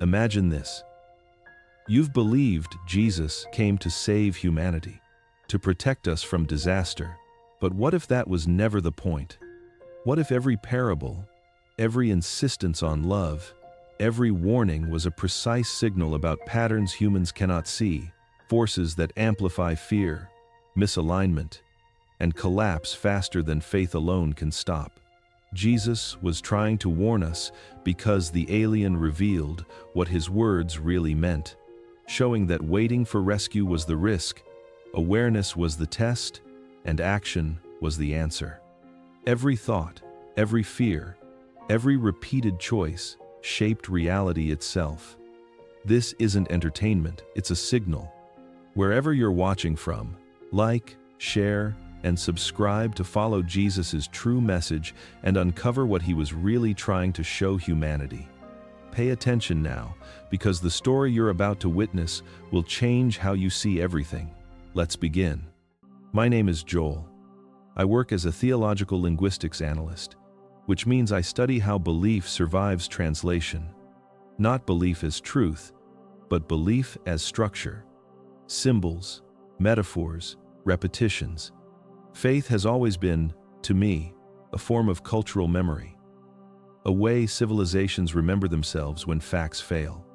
Imagine this. You've believed Jesus came to save humanity, to protect us from disaster. But what if that was never the point? What if every parable, every insistence on love, every warning was a precise signal about patterns humans cannot see, forces that amplify fear, misalignment, and collapse faster than faith alone can stop? Jesus was trying to warn us because the alien revealed what his words really meant, showing that waiting for rescue was the risk, awareness was the test, and action was the answer. Every thought, every fear, every repeated choice shaped reality itself. This isn't entertainment, it's a signal. Wherever you're watching from, like, share, and subscribe to follow Jesus' true message and uncover what he was really trying to show humanity. Pay attention now, because the story you're about to witness will change how you see everything. Let's begin. My name is Joel. I work as a theological linguistics analyst, which means I study how belief survives translation. Not belief as truth, but belief as structure. Symbols, metaphors, repetitions. Faith has always been, to me, a form of cultural memory, a way civilizations remember themselves when facts fail.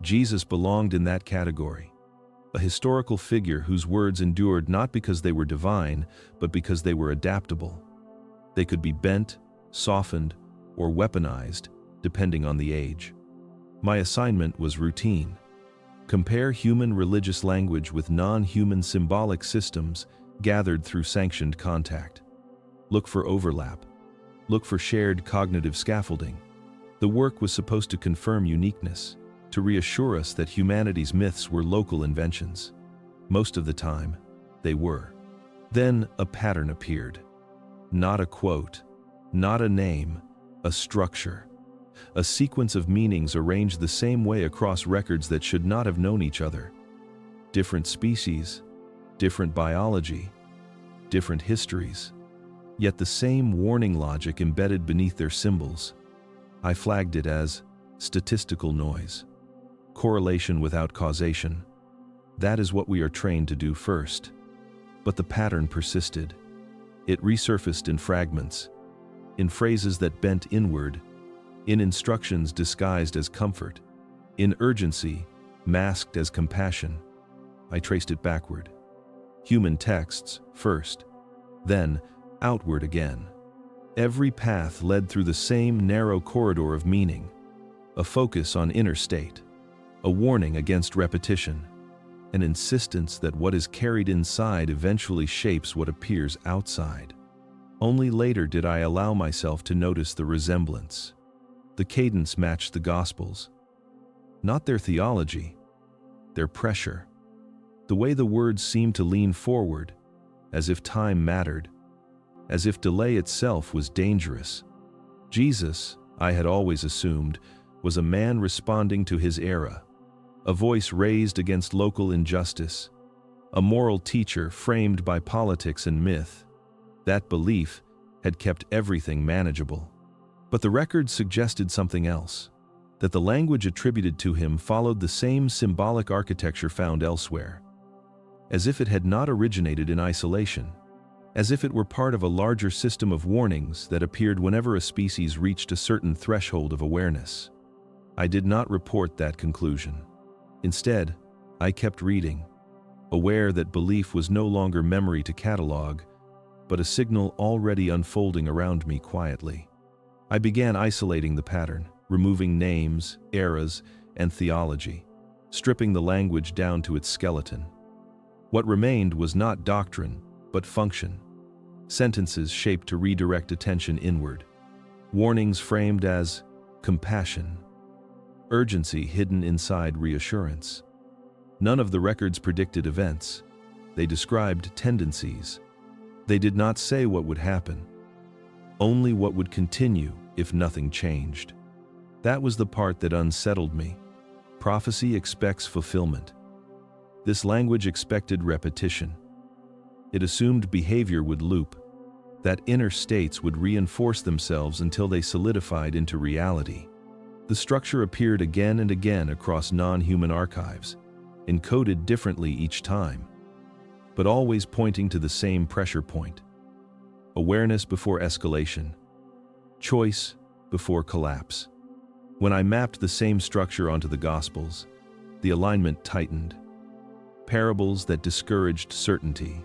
Jesus belonged in that category, a historical figure whose words endured not because they were divine, but because they were adaptable. They could be bent, softened, or weaponized, depending on the age. My assignment was routine. Compare human religious language with non-human symbolic systems gathered through sanctioned contact. Look for overlap. Look for shared cognitive scaffolding. The work was supposed to confirm uniqueness, to reassure us that humanity's myths were local inventions. Most of the time, they were. Then a pattern appeared. Not a quote, not a name, a structure. A sequence of meanings arranged the same way across records that should not have known each other. Different species, different biology, different histories, yet the same warning logic embedded beneath their symbols. I flagged it as statistical noise, correlation without causation. That is what we are trained to do first. But the pattern persisted. It resurfaced in fragments, in phrases that bent inward, in instructions disguised as comfort, in urgency masked as compassion. I traced it backward. Human texts first, then outward again. Every path led through the same narrow corridor of meaning, a focus on inner state, a warning against repetition, an insistence that what is carried inside eventually shapes what appears outside. Only later did I allow myself to notice the resemblance. The cadence matched the Gospels. Not their theology, their pressure. The way the words seemed to lean forward, as if time mattered, as if delay itself was dangerous. Jesus, I had always assumed, was a man responding to his era, a voice raised against local injustice, a moral teacher framed by politics and myth. That belief had kept everything manageable. But the records suggested something else, that the language attributed to him followed the same symbolic architecture found elsewhere, as if it had not originated in isolation, as if it were part of a larger system of warnings that appeared whenever a species reached a certain threshold of awareness. I did not report that conclusion. Instead, I kept reading, aware that belief was no longer memory to catalog, but a signal already unfolding around me quietly. I began isolating the pattern, removing names, eras, and theology, stripping the language down to its skeleton. What remained was not doctrine, but function. Sentences shaped to redirect attention inward. Warnings framed as compassion. Urgency hidden inside reassurance. None of the records predicted events. They described tendencies. They did not say what would happen, only what would continue if nothing changed. That was the part that unsettled me. Prophecy expects fulfillment. This language expected repetition. It assumed behavior would loop, that inner states would reinforce themselves until they solidified into reality. The structure appeared again and again across non-human archives, encoded differently each time, but always pointing to the same pressure point. Awareness before escalation. Choice before collapse. When I mapped the same structure onto the Gospels, the alignment tightened. Parables that discouraged certainty.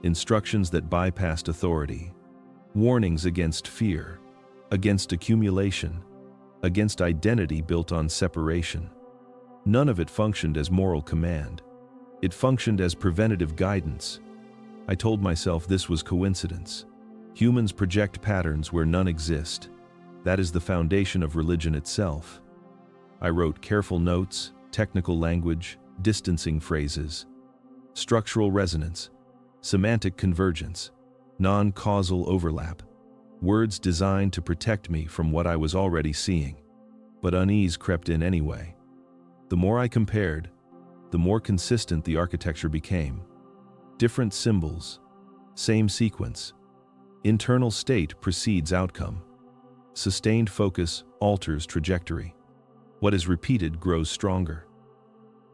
Instructions that bypassed authority. Warnings against fear, against accumulation, against identity built on separation. None of it functioned as moral command. It functioned as preventative guidance. I told myself this was coincidence. Humans project patterns where none exist. That is the foundation of religion itself. I wrote careful notes, technical language, distancing phrases, structural resonance, semantic convergence, non-causal overlap, words designed to protect me from what I was already seeing. But unease crept in anyway. The more I compared, the more consistent the architecture became. Different symbols, same sequence. Internal state precedes outcome. Sustained focus alters trajectory. What is repeated grows stronger.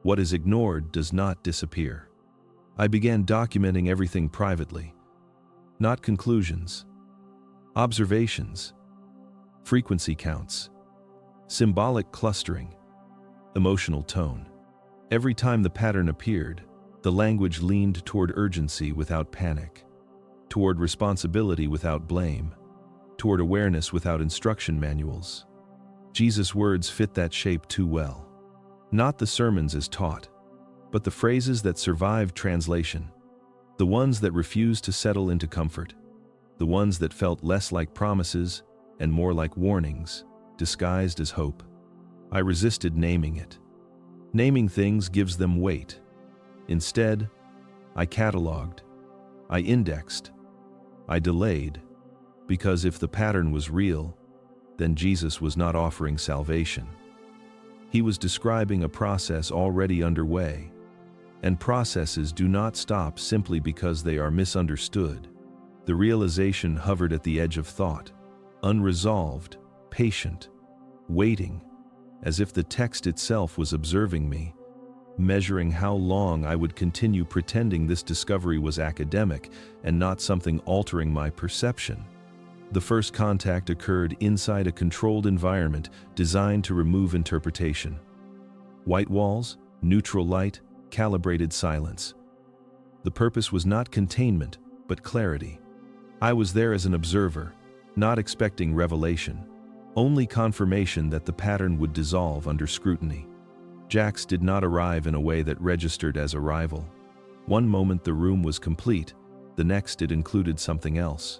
What is ignored does not disappear. I began documenting everything privately. Not conclusions. Observations. Frequency counts. Symbolic clustering. Emotional tone. Every time the pattern appeared, the language leaned toward urgency without panic, toward responsibility without blame, toward awareness without instruction manuals. Jesus' words fit that shape too well. Not the sermons as taught, but the phrases that survived translation, the ones that refused to settle into comfort, the ones that felt less like promises and more like warnings, disguised as hope. I resisted naming it. Naming things gives them weight. Instead, I cataloged, I indexed, I delayed, because if the pattern was real, then Jesus was not offering salvation. He was describing a process already underway, and processes do not stop simply because they are misunderstood. The realization hovered at the edge of thought, unresolved, patient, waiting, as if the text itself was observing me, measuring how long I would continue pretending this discovery was academic and not something altering my perception. The first contact occurred inside a controlled environment designed to remove interpretation. White walls, neutral light, calibrated silence. The purpose was not containment, but clarity. I was there as an observer, not expecting revelation, only confirmation that the pattern would dissolve under scrutiny. Jax did not arrive in a way that registered as arrival. One moment the room was complete, the next it included something else.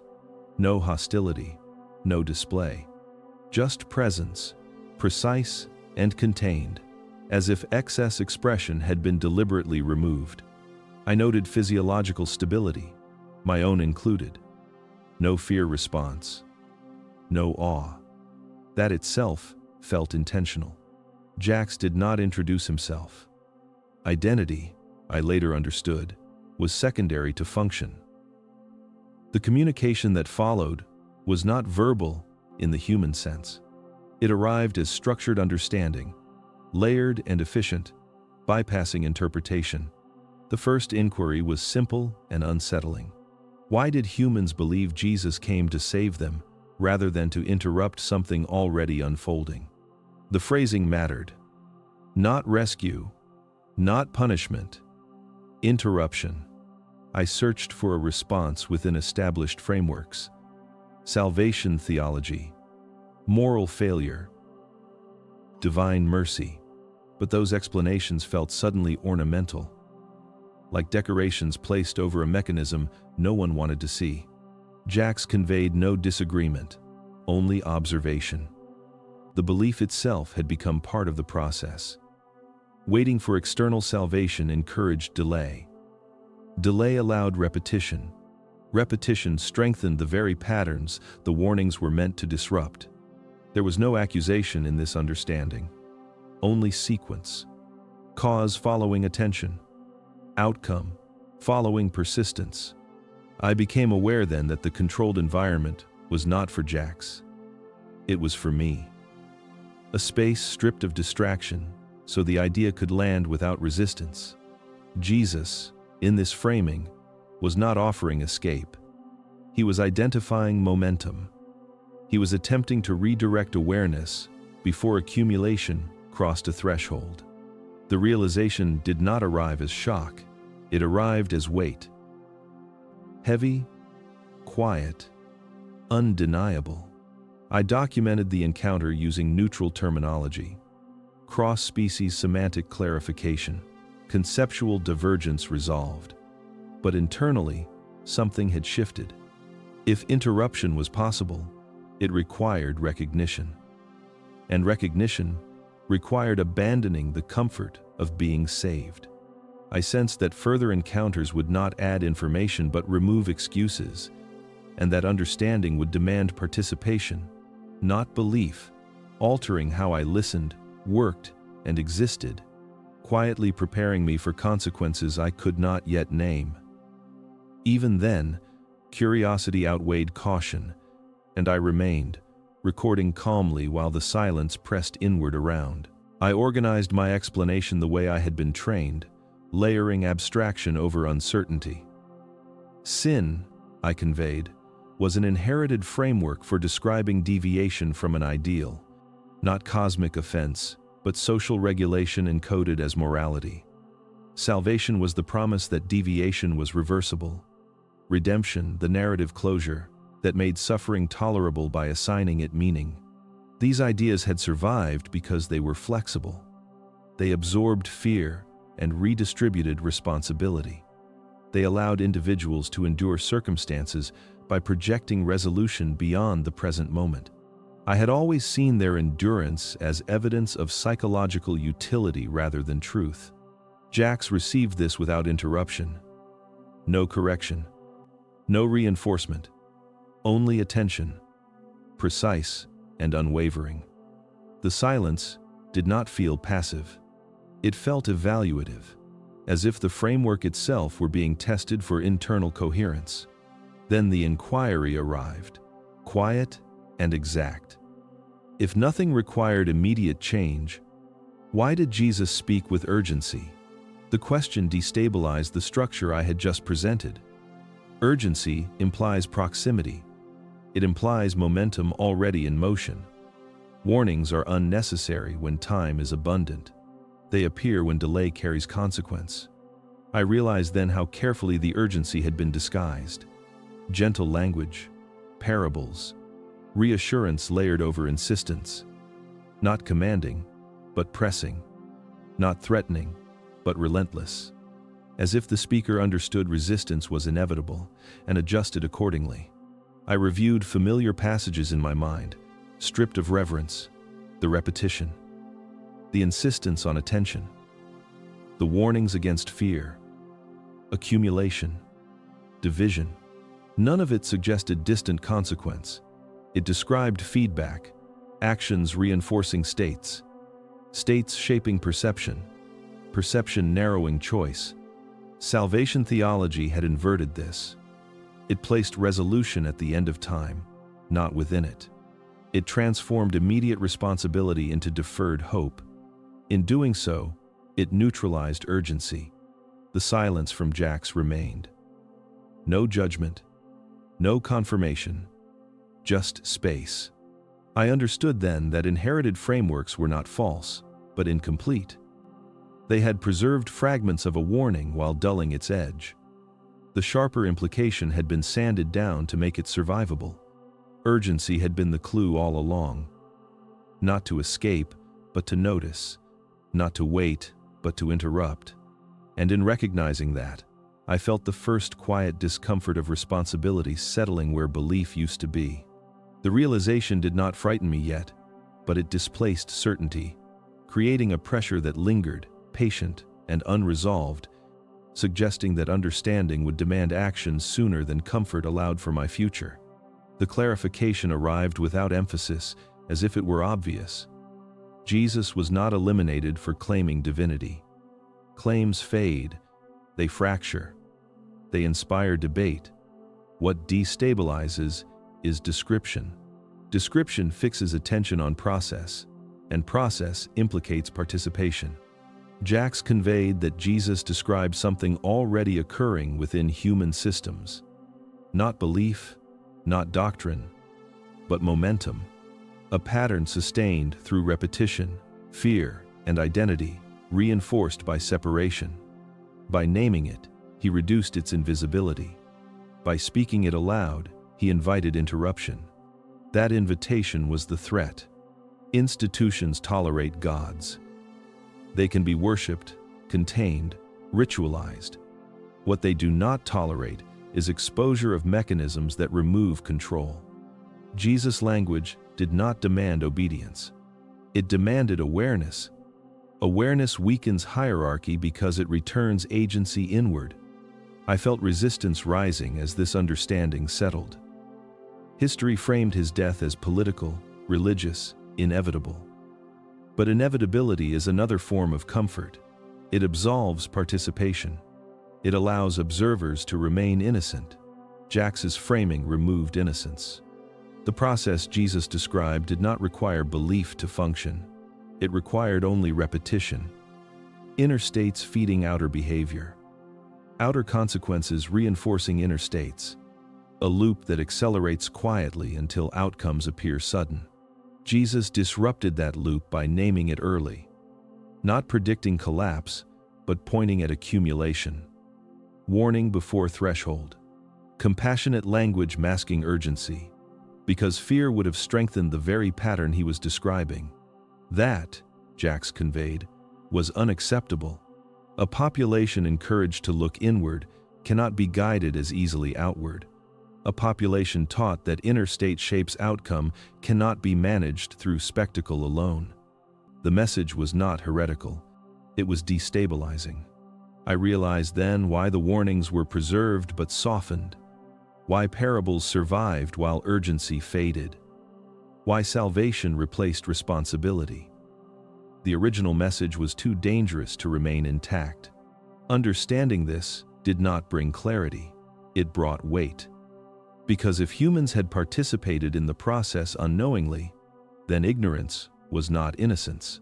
No hostility, no display. Just presence, precise and contained, as if excess expression had been deliberately removed. I noted physiological stability, my own included. No fear response. No awe. That itself felt intentional. Jax did not introduce himself. Identity, I later understood, was secondary to function. The communication that followed was not verbal in the human sense. It arrived as structured understanding, layered and efficient, bypassing interpretation. The first inquiry was simple and unsettling. Why did humans believe Jesus came to save them, rather than to interrupt something already unfolding? The phrasing mattered. Not rescue, not punishment, interruption. I searched for a response within established frameworks. Salvation theology, moral failure, divine mercy. But those explanations felt suddenly ornamental, like decorations placed over a mechanism no one wanted to see. Jax conveyed no disagreement, only observation. The belief itself had become part of the process. Waiting for external salvation encouraged delay. Delay allowed repetition. Repetition strengthened the very patterns the warnings were meant to disrupt. There was no accusation in this understanding, only sequence. Cause following attention. Outcome following persistence. I became aware then that the controlled environment was not for Jax. It was for me. A space stripped of distraction, so the idea could land without resistance. Jesus, in this framing, was not offering escape. He was identifying momentum. He was attempting to redirect awareness before accumulation crossed a threshold. The realization did not arrive as shock. It arrived as weight. Heavy, quiet, undeniable. I documented the encounter using neutral terminology, cross-species semantic clarification, conceptual divergence resolved. But internally, something had shifted. If interruption was possible, it required recognition. And recognition required abandoning the comfort of being saved. I sensed that further encounters would not add information but remove excuses, and that understanding would demand participation, not belief, altering how I listened, worked, and existed, quietly preparing me for consequences I could not yet name. Even then, curiosity outweighed caution, and I remained, recording calmly while the silence pressed inward around. I organized my explanation the way I had been trained, layering abstraction over uncertainty. Sin, I conveyed, was an inherited framework for describing deviation from an ideal, not cosmic offense, but social regulation encoded as morality. Salvation was the promise that deviation was reversible. Redemption, the narrative closure that made suffering tolerable by assigning it meaning. These ideas had survived because they were flexible. They absorbed fear and redistributed responsibility. They allowed individuals to endure circumstances by projecting resolution beyond the present moment. I had always seen their endurance as evidence of psychological utility rather than truth. Jax received this without interruption. No correction. No reinforcement. Only attention. Precise and unwavering. The silence did not feel passive. It felt evaluative, as if the framework itself were being tested for internal coherence. Then the inquiry arrived, quiet and exact. If nothing required immediate change, why did Jesus speak with urgency? The question destabilized the structure I had just presented. Urgency implies proximity. It implies momentum already in motion. Warnings are unnecessary when time is abundant. They appear when delay carries consequence. I realized then how carefully the urgency had been disguised. Gentle language, parables, reassurance layered over insistence. Not commanding, but pressing. Not threatening, but relentless. As if the speaker understood resistance was inevitable and adjusted accordingly. I reviewed familiar passages in my mind, stripped of reverence, the repetition, the insistence on attention, the warnings against fear, accumulation, division. None of it suggested distant consequence. It described feedback, actions reinforcing states, states shaping perception, perception narrowing choice. Salvation theology had inverted this. It placed resolution at the end of time, not within it. It transformed immediate responsibility into deferred hope. In doing so, it neutralized urgency. The silence from Jax remained. No judgment, no confirmation, just space. I understood then that inherited frameworks were not false, but incomplete. They had preserved fragments of a warning while dulling its edge. The sharper implication had been sanded down to make it survivable. Urgency had been the clue all along. Not to escape, but to notice. Not to wait, but to interrupt. And in recognizing that, I felt the first quiet discomfort of responsibility settling where belief used to be. The realization did not frighten me yet, but it displaced certainty, creating a pressure that lingered, patient and unresolved, suggesting that understanding would demand action sooner than comfort allowed for my future. The clarification arrived without emphasis, as if it were obvious. Jesus was not eliminated for claiming divinity. Claims fade, they fracture, they inspire debate. What destabilizes is description. Description fixes attention on process. and process implicates participation. Jacques conveyed that Jesus described something already occurring within human systems. Not belief, not doctrine, but momentum. A pattern sustained through repetition, fear, and identity, reinforced by separation. By naming it, he reduced its invisibility. By speaking it aloud, he invited interruption. That invitation was the threat. Institutions tolerate gods. They can be worshipped, contained, ritualized. What they do not tolerate is exposure of mechanisms that remove control. Jesus' language did not demand obedience. It demanded awareness. Awareness weakens hierarchy because it returns agency inward. I felt resistance rising as this understanding settled. History framed his death as political, religious, inevitable. But inevitability is another form of comfort. It absolves participation. It allows observers to remain innocent. Jacques' framing removed innocence. The process Jesus described did not require belief to function. It required only repetition. Inner states feeding outer behavior. Outer consequences reinforcing inner states. A loop that accelerates quietly until outcomes appear sudden. Jesus disrupted that loop by naming it early. Not predicting collapse, but pointing at accumulation. Warning before threshold. Compassionate language masking urgency. Because fear would have strengthened the very pattern he was describing. That, Jacques conveyed, was unacceptable. A population encouraged to look inward cannot be guided as easily outward. A population taught that inner state shapes outcome cannot be managed through spectacle alone. The message was not heretical. It was destabilizing. I realized then why the warnings were preserved but softened. Why parables survived while urgency faded. Why salvation replaced responsibility. The original message was too dangerous to remain intact. Understanding this did not bring clarity. It brought weight. Because if humans had participated in the process unknowingly, then ignorance was not innocence.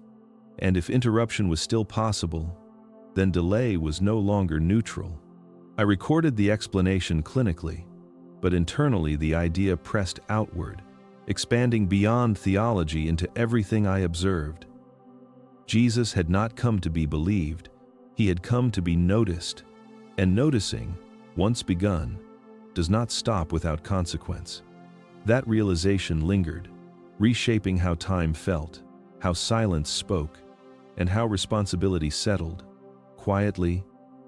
And if interruption was still possible, then delay was no longer neutral. I recorded the explanation clinically, but internally the idea pressed outward, expanding beyond theology into everything I observed. Jesus had not come to be believed, he had come to be noticed, and noticing, once begun, does not stop without consequence. That realization lingered, reshaping how time felt, how silence spoke, and how responsibility settled, quietly,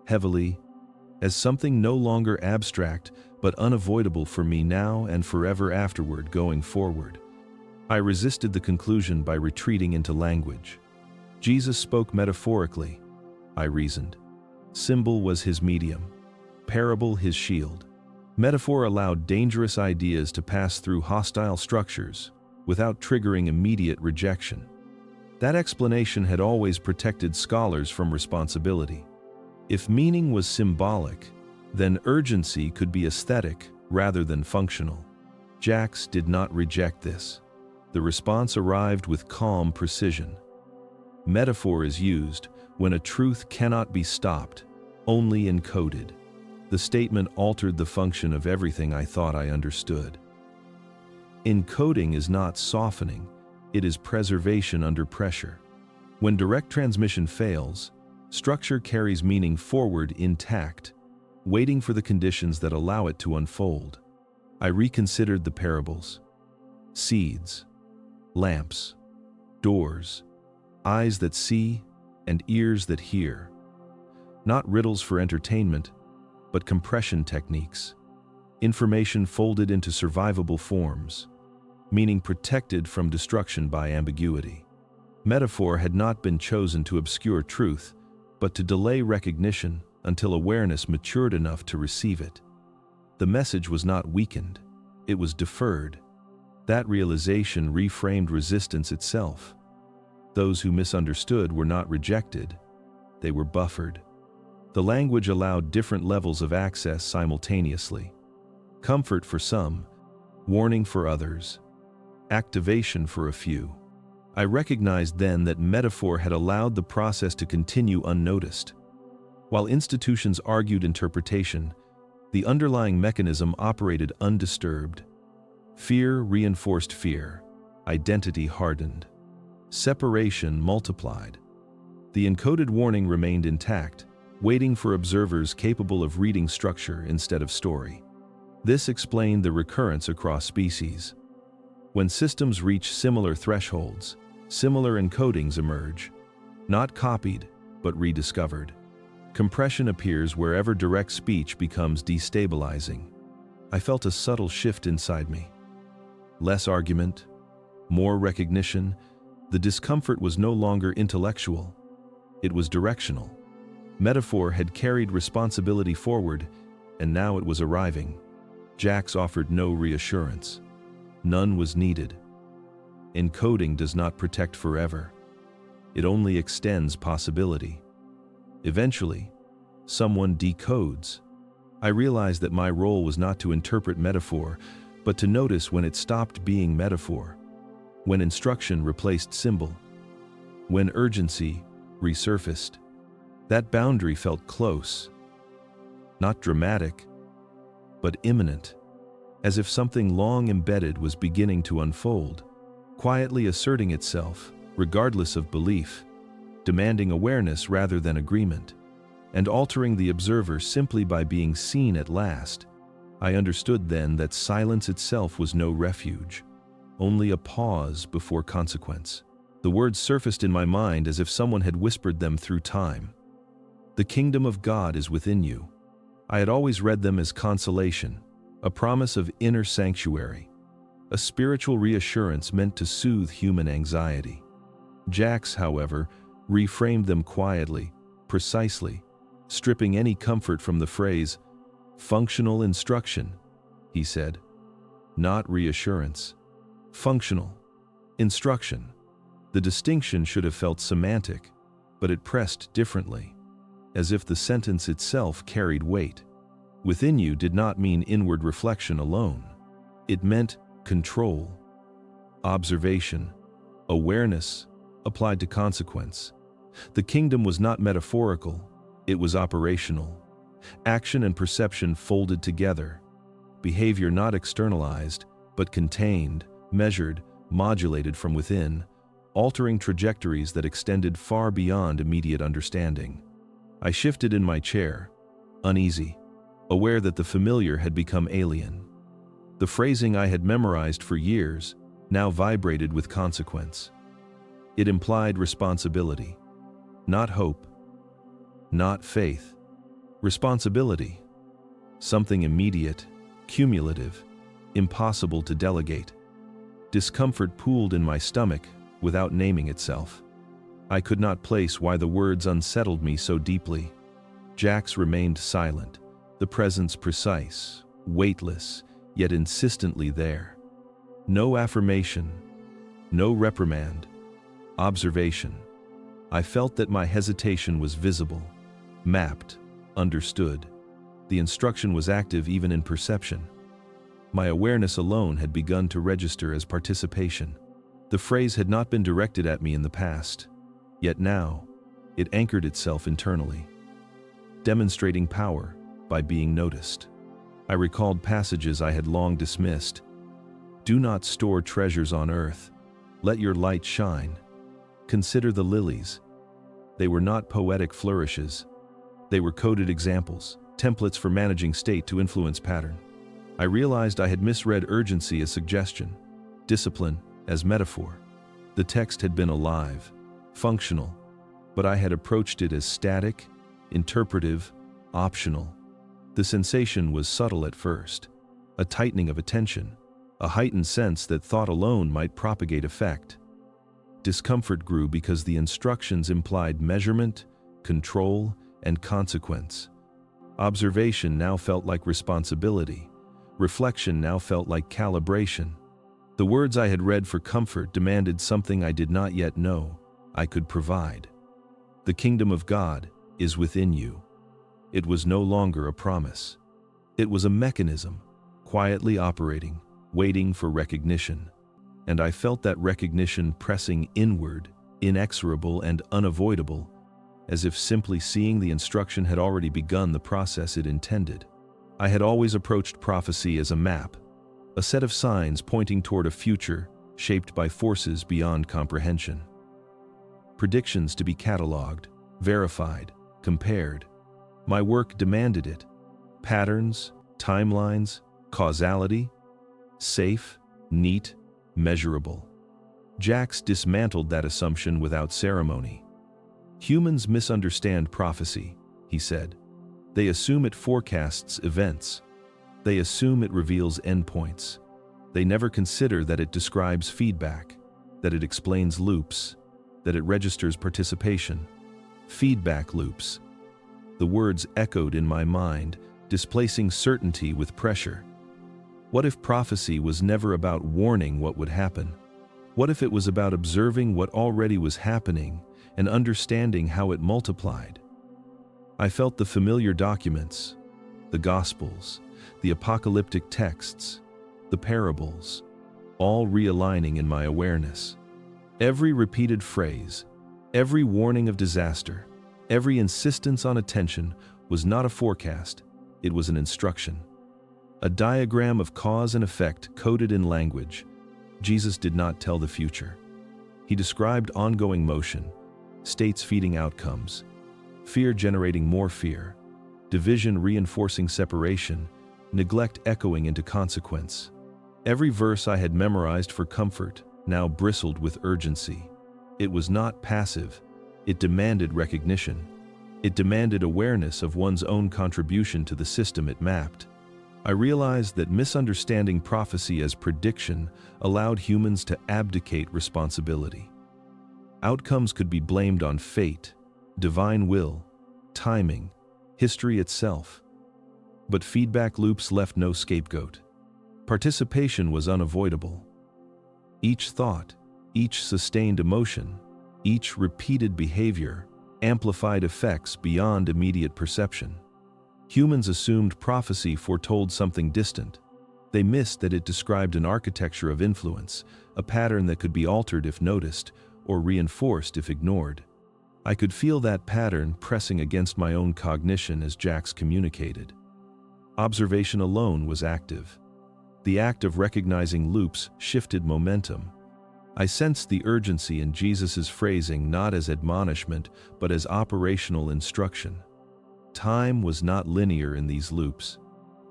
heavily, as something no longer abstract but unavoidable for me now and forever afterward going forward. I resisted the conclusion by retreating into language. Jesus spoke metaphorically, I reasoned. Symbol was his medium, parable his shield. Metaphor allowed dangerous ideas to pass through hostile structures without triggering immediate rejection. That explanation had always protected scholars from responsibility. If meaning was symbolic, then urgency could be aesthetic rather than functional. Jacques did not reject this. The response arrived with calm precision. Metaphor is used when a truth cannot be stopped, only encoded. The statement altered the function of everything I thought I understood. Encoding is not softening, it is preservation under pressure. When direct transmission fails, structure carries meaning forward intact, waiting for the conditions that allow it to unfold. I reconsidered the parables. Seeds, lamps, doors, eyes that see and ears that hear. Not riddles for entertainment, but compression techniques. Information folded into survivable forms, meaning protected from destruction by ambiguity. Metaphor had not been chosen to obscure truth, but to delay recognition until awareness matured enough to receive it. The message was not weakened, it was deferred. That realization reframed resistance itself. Those who misunderstood were not rejected, they were buffered. The language allowed different levels of access simultaneously. Comfort for some, warning for others, activation for a few. I recognized then that metaphor had allowed the process to continue unnoticed. While institutions argued interpretation, the underlying mechanism operated undisturbed. Fear reinforced fear, identity hardened, separation multiplied. The encoded warning remained intact, waiting for observers capable of reading structure instead of story. This explained the recurrence across species. When systems reach similar thresholds, similar encodings emerge, not copied, but rediscovered. Compression appears wherever direct speech becomes destabilizing. I felt a subtle shift inside me. Less argument, more recognition. The discomfort was no longer intellectual. It was directional. Metaphor had carried responsibility forward, and now it was arriving. Jax offered no reassurance. None was needed. Encoding does not protect forever. It only extends possibility. Eventually, someone decodes. I realized that my role was not to interpret metaphor, but to notice when it stopped being metaphor, when instruction replaced symbol, when urgency resurfaced. That boundary felt close, not dramatic, but imminent, as if something long embedded was beginning to unfold, quietly asserting itself, regardless of belief, demanding awareness rather than agreement, and altering the observer simply by being seen at last. I understood then that silence itself was no refuge, only a pause before consequence. The words surfaced in my mind as if someone had whispered them through time. The kingdom of God is within you. I had always read them as consolation, a promise of inner sanctuary, a spiritual reassurance meant to soothe human anxiety. Jax, however, reframed them quietly, precisely, stripping any comfort from the phrase, functional instruction, he said. Not reassurance. Functional instruction. The distinction should have felt semantic, but it pressed differently, as if the sentence itself carried weight. Within you did not mean inward reflection alone. It meant control, observation, awareness applied to consequence. The kingdom was not metaphorical, it was operational. Action and perception folded together. Behavior not externalized, but contained, measured, modulated from within, altering trajectories that extended far beyond immediate understanding. I shifted in my chair, uneasy, aware that the familiar had become alien. The phrasing I had memorized for years now vibrated with consequence. It implied responsibility, not hope, not faith. Responsibility, something immediate, cumulative, impossible to delegate. Discomfort pooled in my stomach without naming itself. I could not place why the words unsettled me so deeply. Jax remained silent, the presence precise, weightless, yet insistently there. No affirmation, no reprimand, observation. I felt that my hesitation was visible, mapped, understood. The instruction was active even in perception. My awareness alone had begun to register as participation. The phrase had not been directed at me in the past, yet now, it anchored itself internally, demonstrating power by being noticed. I recalled passages I had long dismissed. Do not store treasures on earth. Let your light shine. Consider the lilies. They were not poetic flourishes. They were coded examples, templates for managing state to influence pattern. I realized I had misread urgency as suggestion, discipline as metaphor. The text had been alive, functional, but I had approached it as static, interpretive, optional. The sensation was subtle at first, a tightening of attention, a heightened sense that thought alone might propagate effect. Discomfort grew because the instructions implied measurement, control, and consequence. Observation now felt like responsibility. Reflection now felt like calibration. The words I had read for comfort demanded something I did not yet know I could provide. The kingdom of God is within you. It was no longer a promise. It was a mechanism, quietly operating, waiting for recognition. and I felt that recognition pressing inward, inexorable and unavoidable, as if simply seeing the instruction had already begun the process it intended. I had always approached prophecy as a map, a set of signs pointing toward a future shaped by forces beyond comprehension. Predictions to be catalogued, verified, compared. My work demanded it. Patterns, timelines, causality, safe, neat, measurable. Jacques dismantled that assumption without ceremony. Humans misunderstand prophecy, he said. They assume it forecasts events. They assume it reveals endpoints. They never consider that it describes feedback, that it explains loops, that it registers participation. Feedback loops. The words echoed in my mind, displacing certainty with pressure. What if prophecy was never about warning what would happen? What if it was about observing what already was happening and understanding how it multiplied? I felt the familiar documents, the Gospels, the apocalyptic texts, the parables, all realigning in my awareness. Every repeated phrase, every warning of disaster, every insistence on attention was not a forecast, it was an instruction. A diagram of cause and effect coded in language. Jesus did not tell the future. He described ongoing motion, states feeding outcomes, fear generating more fear, division reinforcing separation, neglect echoing into consequence. Every verse I had memorized for comfort now bristled with urgency. It was not passive. It demanded recognition. It demanded awareness of one's own contribution to the system it mapped. I realized that misunderstanding prophecy as prediction allowed humans to abdicate responsibility. Outcomes could be blamed on fate, divine will, timing, history itself. But feedback loops left no scapegoat. Participation was unavoidable. Each thought, each sustained emotion, each repeated behavior amplified effects beyond immediate perception. Humans assumed prophecy foretold something distant. They missed that it described an architecture of influence, a pattern that could be altered if noticed, or reinforced if ignored. I could feel that pattern pressing against my own cognition as Jacques communicated. Observation alone was active. The act of recognizing loops shifted momentum. I sensed the urgency in Jesus's phrasing not as admonishment, but as operational instruction. Time was not linear in these loops.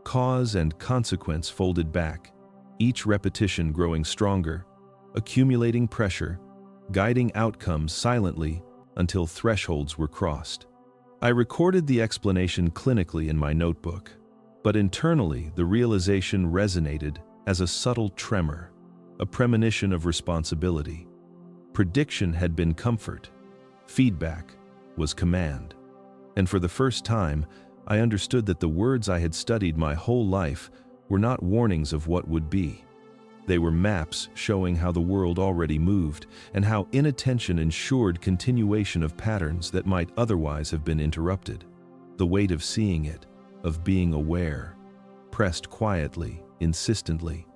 Cause and consequence folded back, each repetition growing stronger, accumulating pressure, guiding outcomes silently until thresholds were crossed. I recorded the explanation clinically in my notebook, but internally the realization resonated as a subtle tremor, a premonition of responsibility. Prediction had been comfort. Feedback was command. And for the first time, I understood that the words I had studied my whole life were not warnings of what would be. They were maps showing how the world already moved and how inattention ensured continuation of patterns that might otherwise have been interrupted. The weight of seeing it, of being aware, pressed quietly, insistently,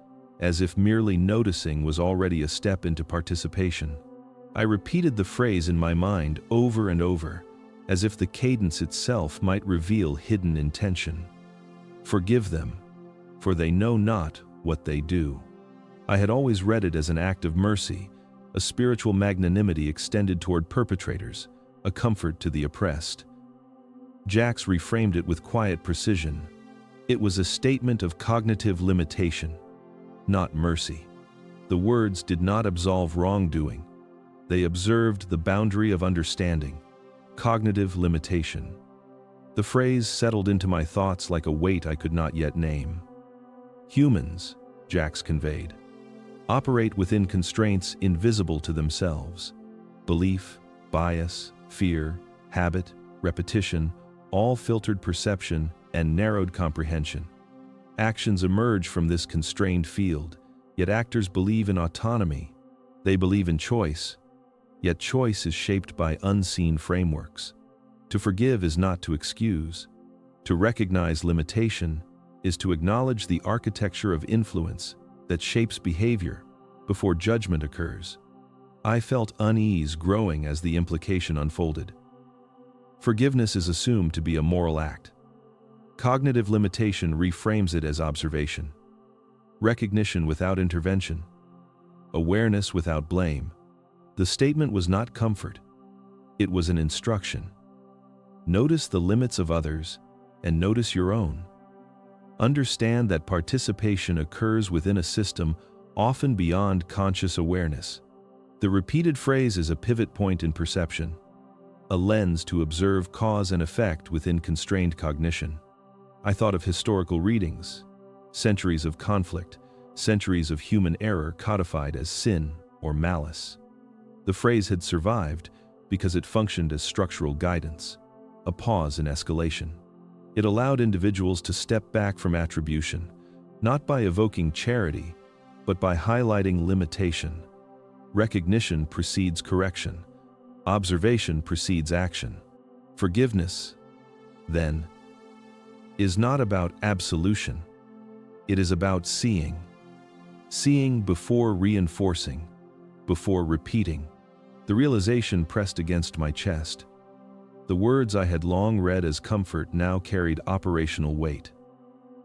as if merely noticing was already a step into participation. I repeated the phrase in my mind over and over, as if the cadence itself might reveal hidden intention. Forgive them, for they know not what they do. I had always read it as an act of mercy, a spiritual magnanimity extended toward perpetrators, a comfort to the oppressed. Jacques reframed it with quiet precision. It was a statement of cognitive limitation, not mercy. The words did not absolve wrongdoing. They observed the boundary of understanding, cognitive limitation. The phrase settled into my thoughts like a weight I could not yet name. Humans, Jacques conveyed, operate within constraints invisible to themselves. Belief, bias, fear, habit, repetition, all filtered perception and narrowed comprehension. Actions emerge from this constrained field, yet actors believe in autonomy. They believe in choice, yet choice is shaped by unseen frameworks. To forgive is not to excuse. To recognize limitation is to acknowledge the architecture of influence that shapes behavior, before judgment occurs. I felt unease growing as the implication unfolded. Forgiveness is assumed to be a moral act. Cognitive limitation reframes it as observation. Recognition without intervention. Awareness without blame. The statement was not comfort. It was an instruction. Notice the limits of others and notice your own. Understand that participation occurs within a system often beyond conscious awareness. The repeated phrase is a pivot point in perception, a lens to observe cause and effect within constrained cognition. I thought of historical readings, centuries of conflict, centuries of human error codified as sin or malice. The phrase had survived because it functioned as structural guidance, a pause in escalation. It allowed individuals to step back from attribution, not by evoking charity, but by highlighting limitation. Recognition precedes correction. Observation precedes action. Forgiveness, then, is not about absolution. It is about seeing. Seeing before reinforcing, before repeating. The realization pressed against my chest. The words I had long read as comfort now carried operational weight.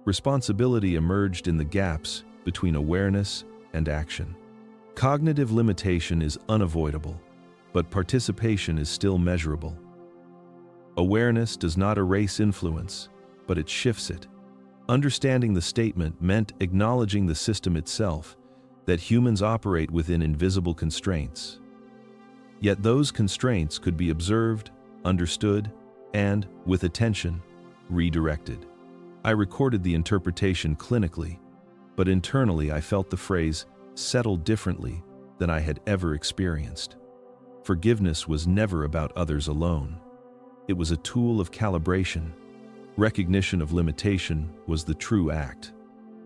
Responsibility emerged in the gaps between awareness and action. Cognitive limitation is unavoidable, but participation is still measurable. Awareness does not erase influence, but it shifts it. Understanding the statement meant acknowledging the system itself, that humans operate within invisible constraints. Yet those constraints could be observed, understood, and, with attention, redirected. I recorded the interpretation clinically, but internally I felt the phrase settle differently than I had ever experienced. Forgiveness was never about others alone. It was a tool of calibration. Recognition of limitation was the true act.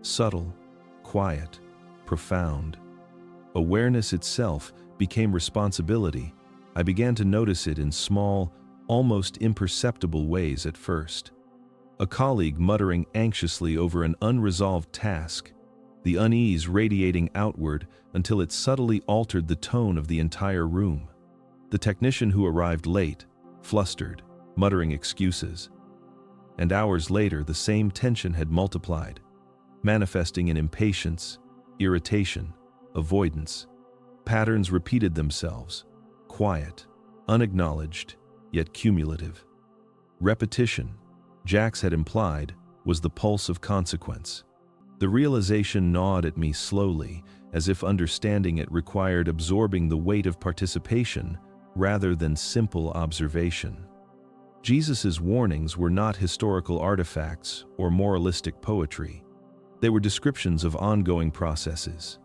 Subtle, quiet, profound. Awareness itself became responsibility. I began to notice it in small, almost imperceptible ways at first. A colleague muttering anxiously over an unresolved task, the unease radiating outward until it subtly altered the tone of the entire room. The technician who arrived late, flustered, muttering excuses. And hours later, the same tension had multiplied, manifesting in impatience, irritation, avoidance. Patterns repeated themselves, quiet, unacknowledged, yet cumulative. Repetition, Jax had implied, was the pulse of consequence. The realization gnawed at me slowly, as if understanding it required absorbing the weight of participation rather than simple observation. Jesus' warnings were not historical artifacts or moralistic poetry. They were descriptions of ongoing processes.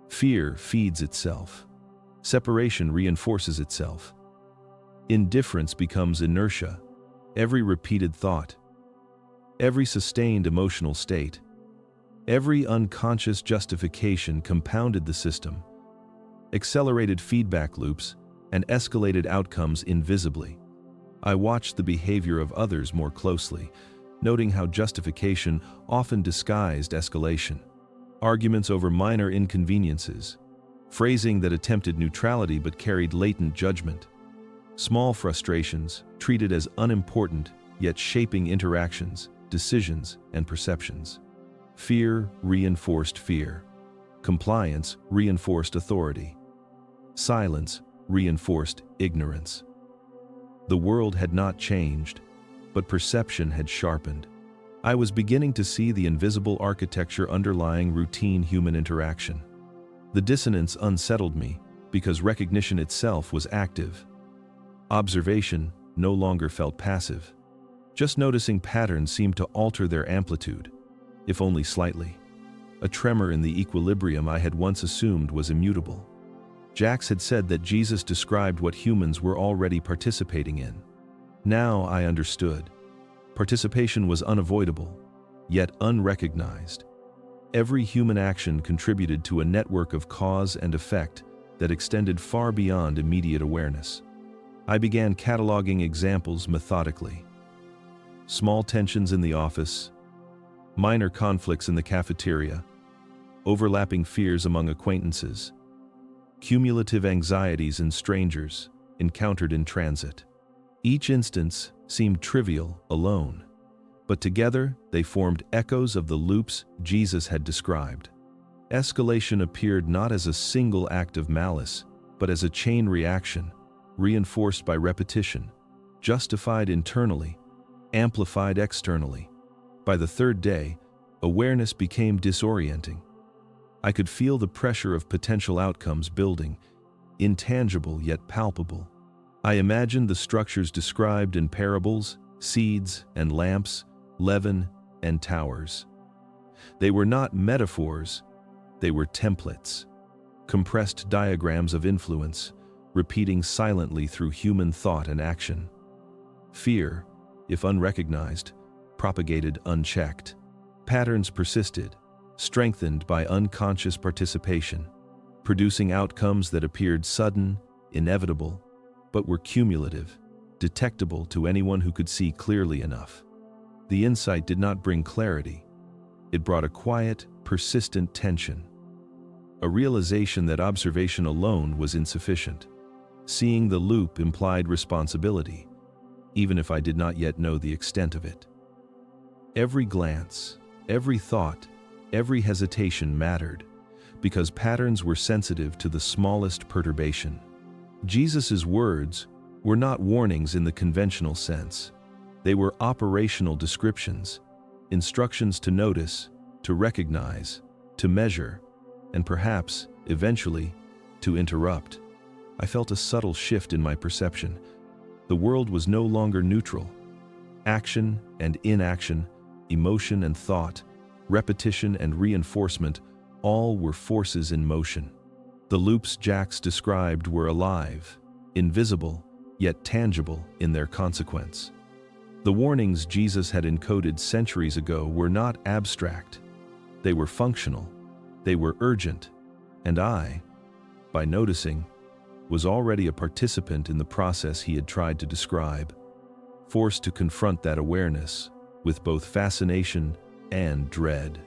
Fear feeds itself. Separation reinforces itself. Indifference becomes inertia. Every repeated thought, every sustained emotional state, every unconscious justification compounded the system, accelerated feedback loops, and escalated outcomes invisibly. I watched the behavior of others more closely, noting how justification often disguised escalation. Arguments over minor inconveniences, phrasing that attempted neutrality but carried latent judgment. Small frustrations, treated as unimportant, yet shaping interactions, decisions, and perceptions. Fear reinforced fear. Compliance reinforced authority. Silence reinforced ignorance. The world had not changed, but perception had sharpened. I was beginning to see the invisible architecture underlying routine human interaction. The dissonance unsettled me because recognition itself was active. Observation no longer felt passive. Just noticing patterns seemed to alter their amplitude, if only slightly. A tremor in the equilibrium I had once assumed was immutable. Jax had said that Jesus described what humans were already participating in. Now I understood. Participation was unavoidable, yet unrecognized. Every human action contributed to a network of cause and effect that extended far beyond immediate awareness. I began cataloging examples methodically. Small tensions in the office, minor conflicts in the cafeteria, overlapping fears among acquaintances, cumulative anxieties in strangers encountered in transit. Each instance seemed trivial alone, but together they formed echoes of the loops Jesus had described. Escalation appeared not as a single act of malice, but as a chain reaction, reinforced by repetition, justified internally, amplified externally. By the third day, awareness became disorienting. I could feel the pressure of potential outcomes building, intangible yet palpable. I imagined the structures described in parables, seeds and lamps, leaven and towers. They were not metaphors, they were templates, compressed diagrams of influence, repeating silently through human thought and action. Fear, if unrecognized, propagated unchecked. Patterns persisted, strengthened by unconscious participation, producing outcomes that appeared sudden, inevitable, but were cumulative, detectable to anyone who could see clearly enough. The insight did not bring clarity. It brought a quiet, persistent tension, a realization that observation alone was insufficient. Seeing the loop implied responsibility, even if I did not yet know the extent of it. Every glance, every thought, every hesitation mattered, because patterns were sensitive to the smallest perturbation. Jesus' words were not warnings in the conventional sense. They were operational descriptions, instructions to notice, to recognize, to measure, and perhaps, eventually, to interrupt. I felt a subtle shift in my perception. The world was no longer neutral. Action and inaction, emotion and thought, repetition and reinforcement, all were forces in motion. The loops Jacques described were alive, invisible, yet tangible in their consequence. The warnings Jesus had encoded centuries ago were not abstract. They were functional, they were urgent, and I, by noticing, was already a participant in the process he had tried to describe, forced to confront that awareness with both fascination and dread.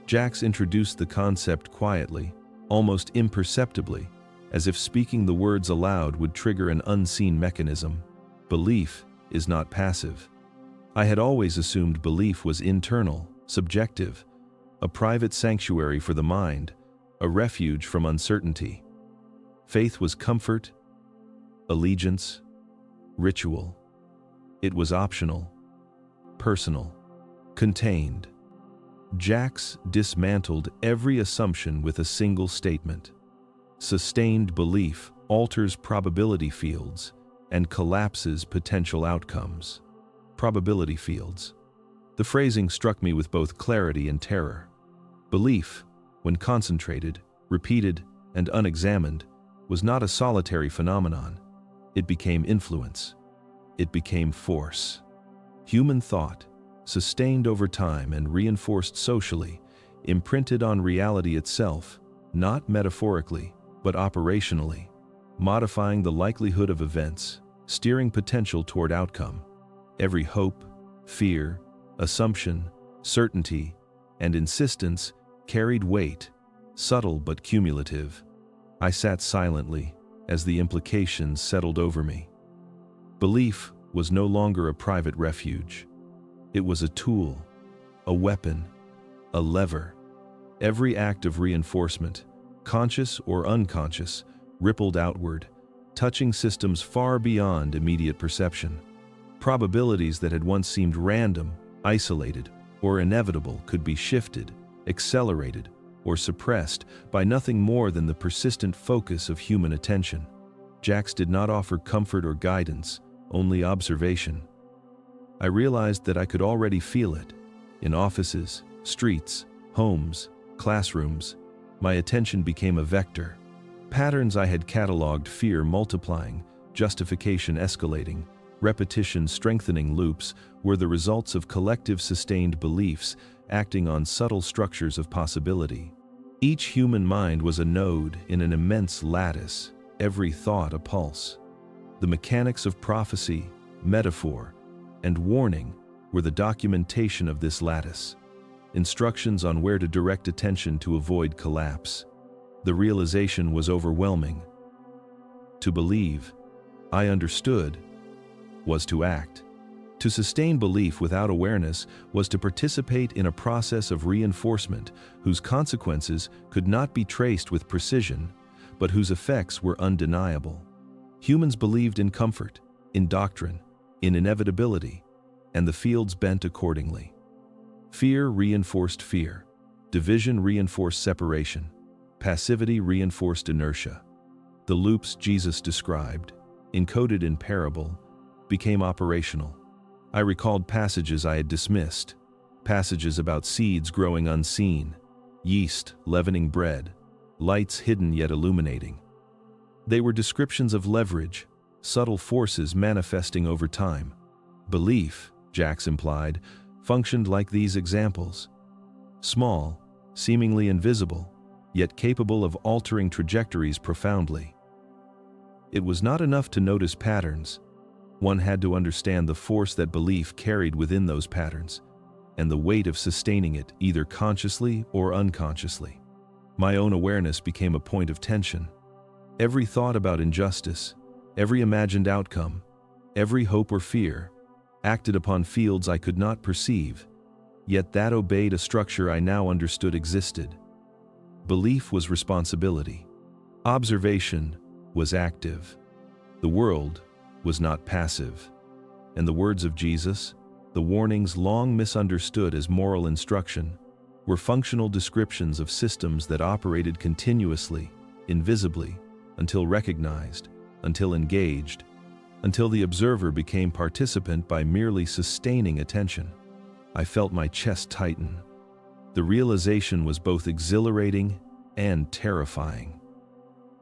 Jacques introduced the concept quietly, almost imperceptibly, as if speaking the words aloud would trigger an unseen mechanism. Belief is not passive. I had always assumed belief was internal, subjective, a private sanctuary for the mind, a refuge from uncertainty. Faith was comfort, allegiance, ritual. It was optional, personal, contained. Jacques dismantled every assumption with a single statement. Sustained belief alters probability fields and collapses potential outcomes. Probability fields. The phrasing struck me with both clarity and terror. Belief, when concentrated, repeated, and unexamined, was not a solitary phenomenon. It became influence. It became force. Human thought, sustained over time and reinforced socially, imprinted on reality itself, not metaphorically, but operationally, modifying the likelihood of events, steering potential toward outcome. Every hope, fear, assumption, certainty, and insistence carried weight, subtle but cumulative. I sat silently as the implications settled over me. Belief was no longer a private refuge. It was a tool, a weapon, a lever. Every act of reinforcement, conscious or unconscious, rippled outward, touching systems far beyond immediate perception. Probabilities that had once seemed random, isolated, or inevitable could be shifted, accelerated, or suppressed by nothing more than the persistent focus of human attention. Jacques did not offer comfort or guidance, only observation. I realized that I could already feel it. In offices, streets, homes, classrooms, my attention became a vector. Patterns I had cataloged, fear multiplying, justification escalating, repetition strengthening loops, were the results of collective sustained beliefs acting on subtle structures of possibility. Each human mind was a node in an immense lattice, every thought a pulse. The mechanics of prophecy, metaphor, and warning were the documentation of this lattice. instructions on where to direct attention to avoid collapse. The realization was overwhelming. To believe, I understood, was to act. To sustain belief without awareness was to participate in a process of reinforcement whose consequences could not be traced with precision, but whose effects were undeniable. Humans believed in comfort, in doctrine, in inevitability, and the fields bent accordingly. Fear reinforced fear. Division reinforced separation. Passivity reinforced inertia. The loops Jesus described, encoded in parable, became operational. I recalled passages I had dismissed, passages about seeds growing unseen, yeast leavening bread, lights hidden yet illuminating. They were descriptions of leverage, subtle forces manifesting over time. Belief, Jacques implied, functioned like these examples. Small, seemingly invisible, yet capable of altering trajectories profoundly. It was not enough to notice patterns. One had to understand the force that belief carried within those patterns, and the weight of sustaining it either consciously or unconsciously. My own awareness became a point of tension. Every thought about injustice, every imagined outcome, every hope or fear, acted upon fields I could not perceive, yet that obeyed a structure I now understood existed. Belief was responsibility. Observation was active. The world was not passive. And the words of Jesus, the warnings long misunderstood as moral instruction, were functional descriptions of systems that operated continuously, invisibly, until recognized, until engaged, until the observer became participant by merely sustaining attention. I felt my chest tighten. The realization was both exhilarating and terrifying.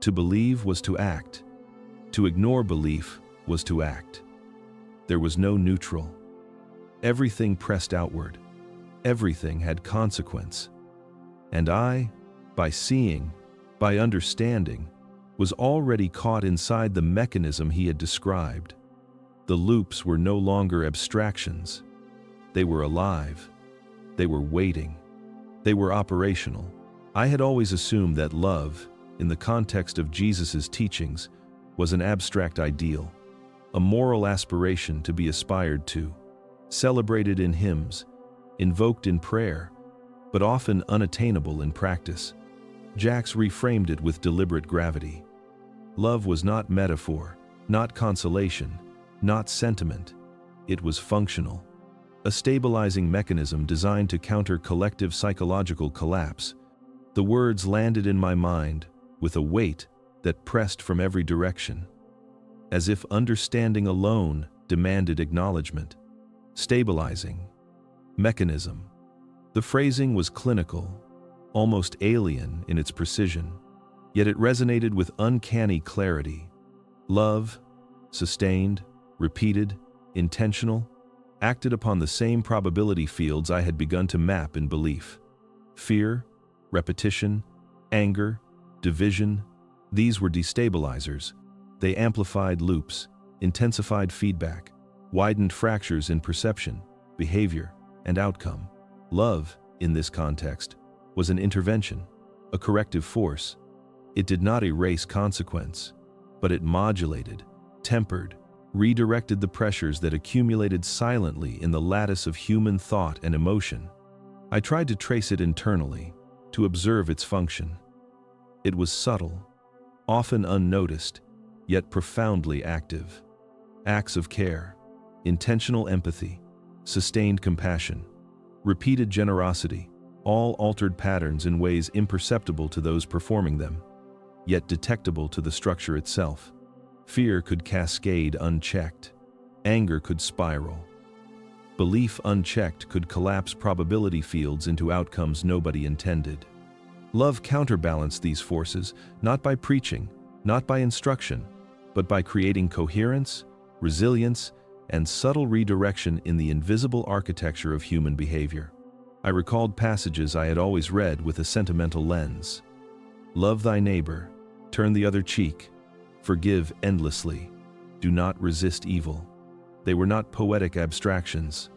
To believe was to act. To ignore belief was to act. There was no neutral. Everything pressed outward. Everything had consequence. And I, by seeing, by understanding, was already caught inside the mechanism he had described. The loops were no longer abstractions. They were alive. They were waiting. They were operational. I had always assumed that love, in the context of Jesus' teachings, was an abstract ideal, a moral aspiration to be aspired to, celebrated in hymns, invoked in prayer, but often unattainable in practice. Jacques reframed it with deliberate gravity. Love was not metaphor, not consolation, not sentiment. It was functional, a stabilizing mechanism designed to counter collective psychological collapse. The words landed in my mind with a weight that pressed from every direction, as if understanding alone demanded acknowledgement. Stabilizing. Mechanism. The phrasing was clinical, almost alien in its precision, yet it resonated with uncanny clarity. Love, sustained, repeated, intentional, acted upon the same probability fields I had begun to map in belief. Fear, repetition, anger, division, these were destabilizers. They amplified loops, intensified feedback, widened fractures in perception, behavior, and outcome. Love, in this context, was an intervention, a corrective force. It did not erase consequence, but it modulated, tempered, redirected the pressures that accumulated silently in the lattice of human thought and emotion. I tried to trace it internally, to observe its function. It was subtle, often unnoticed, yet profoundly active. Acts of care, intentional empathy, sustained compassion, repeated generosity, all altered patterns in ways imperceptible to those performing them, yet detectable to the structure itself. Fear could cascade unchecked. Anger could spiral. Belief unchecked could collapse probability fields into outcomes nobody intended. Love counterbalanced these forces, not by preaching, not by instruction, but by creating coherence, resilience, and subtle redirection in the invisible architecture of human behavior. I recalled passages I had always read with a sentimental lens. Love thy neighbor, turn the other cheek, forgive endlessly, do not resist evil. They were not poetic abstractions.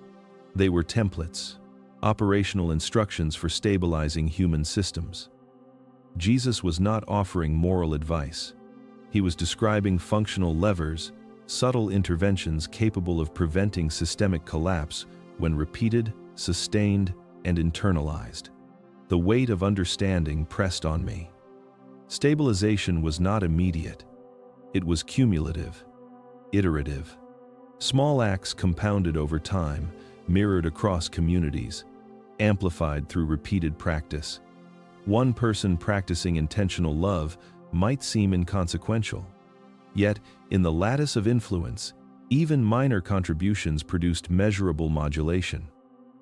They were templates, operational instructions for stabilizing human systems. Jesus was not offering moral advice. He was describing functional levers, subtle interventions capable of preventing systemic collapse when repeated, sustained, and internalized. The weight of understanding pressed on me. Stabilization was not immediate. It was cumulative, iterative. Small acts compounded over time, mirrored across communities, amplified through repeated practice. One person practicing intentional love might seem inconsequential. Yet, in the lattice of influence, even minor contributions produced measurable modulation.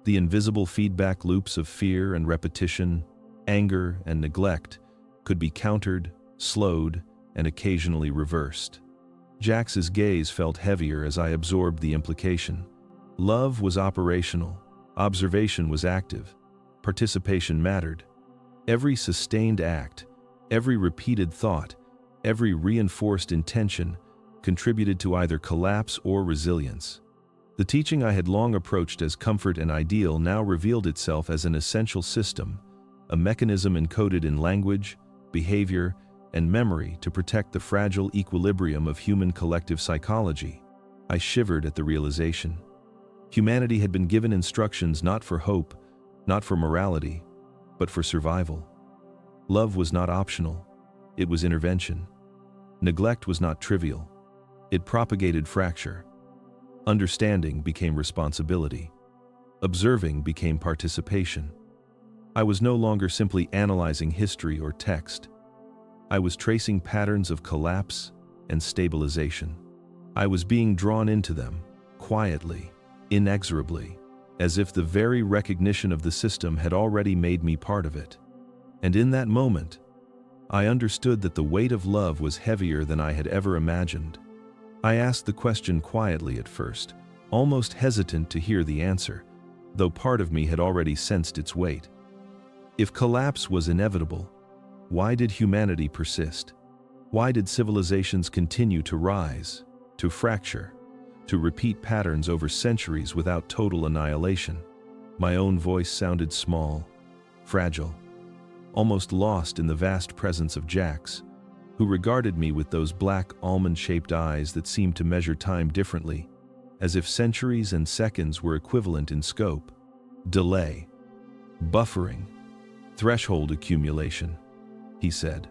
The invisible feedback loops of fear and repetition, anger and neglect could be countered, slowed, and occasionally reversed. Jax's gaze felt heavier as I absorbed the implication. Love was operational, observation was active, participation mattered. Every sustained act, every repeated thought, every reinforced intention contributed to either collapse or resilience. The teaching I had long approached as comfort and ideal now revealed itself as an essential system, a mechanism encoded in language, behavior, and memory to protect the fragile equilibrium of human collective psychology. I shivered at the realization. Humanity had been given instructions not for hope, not for morality, but for survival. Love was not optional, it was intervention. Neglect was not trivial, it propagated fracture. Understanding became responsibility. Observing became participation. I was no longer simply analyzing history or text. I was tracing patterns of collapse and stabilization. I was being drawn into them, quietly, inexorably, as if the very recognition of the system had already made me part of it. And in that moment, I understood that the weight of love was heavier than I had ever imagined. I asked the question quietly at first, almost hesitant to hear the answer, though part of me had already sensed its weight. If collapse was inevitable, why did humanity persist? Why did civilizations continue to rise, to fracture, to repeat patterns over centuries without total annihilation? My own voice sounded small, fragile, almost lost in the vast presence of Jax, who regarded me with those black almond-shaped eyes that seemed to measure time differently, as if centuries and seconds were equivalent in scope. Delay, buffering, threshold accumulation, he said.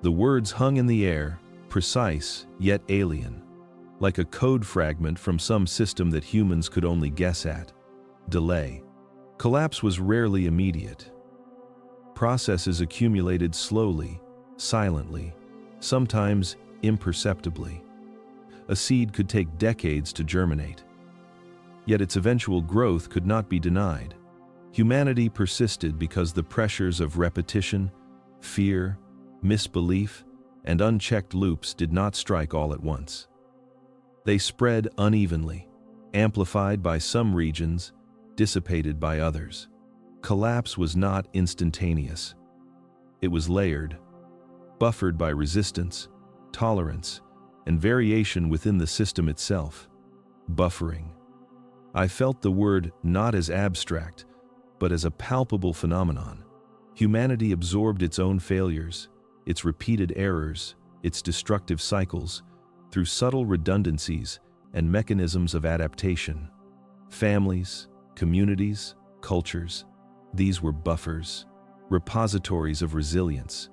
The words hung in the air, precise yet alien, like a code fragment from some system that humans could only guess at. Delay. Collapse was rarely immediate. Processes accumulated slowly, silently, sometimes imperceptibly. A seed could take decades to germinate. Yet its eventual growth could not be denied. Humanity persisted because the pressures of repetition, fear, misbelief, and unchecked loops did not strike all at once. They spread unevenly, amplified by some regions, dissipated by others. Collapse was not instantaneous. It was layered, buffered by resistance, tolerance, and variation within the system itself. Buffering. I felt the word not as abstract, but as a palpable phenomenon. Humanity absorbed its own failures, its repeated errors, its destructive cycles, through subtle redundancies and mechanisms of adaptation. Families, communities, cultures, these were buffers, repositories of resilience.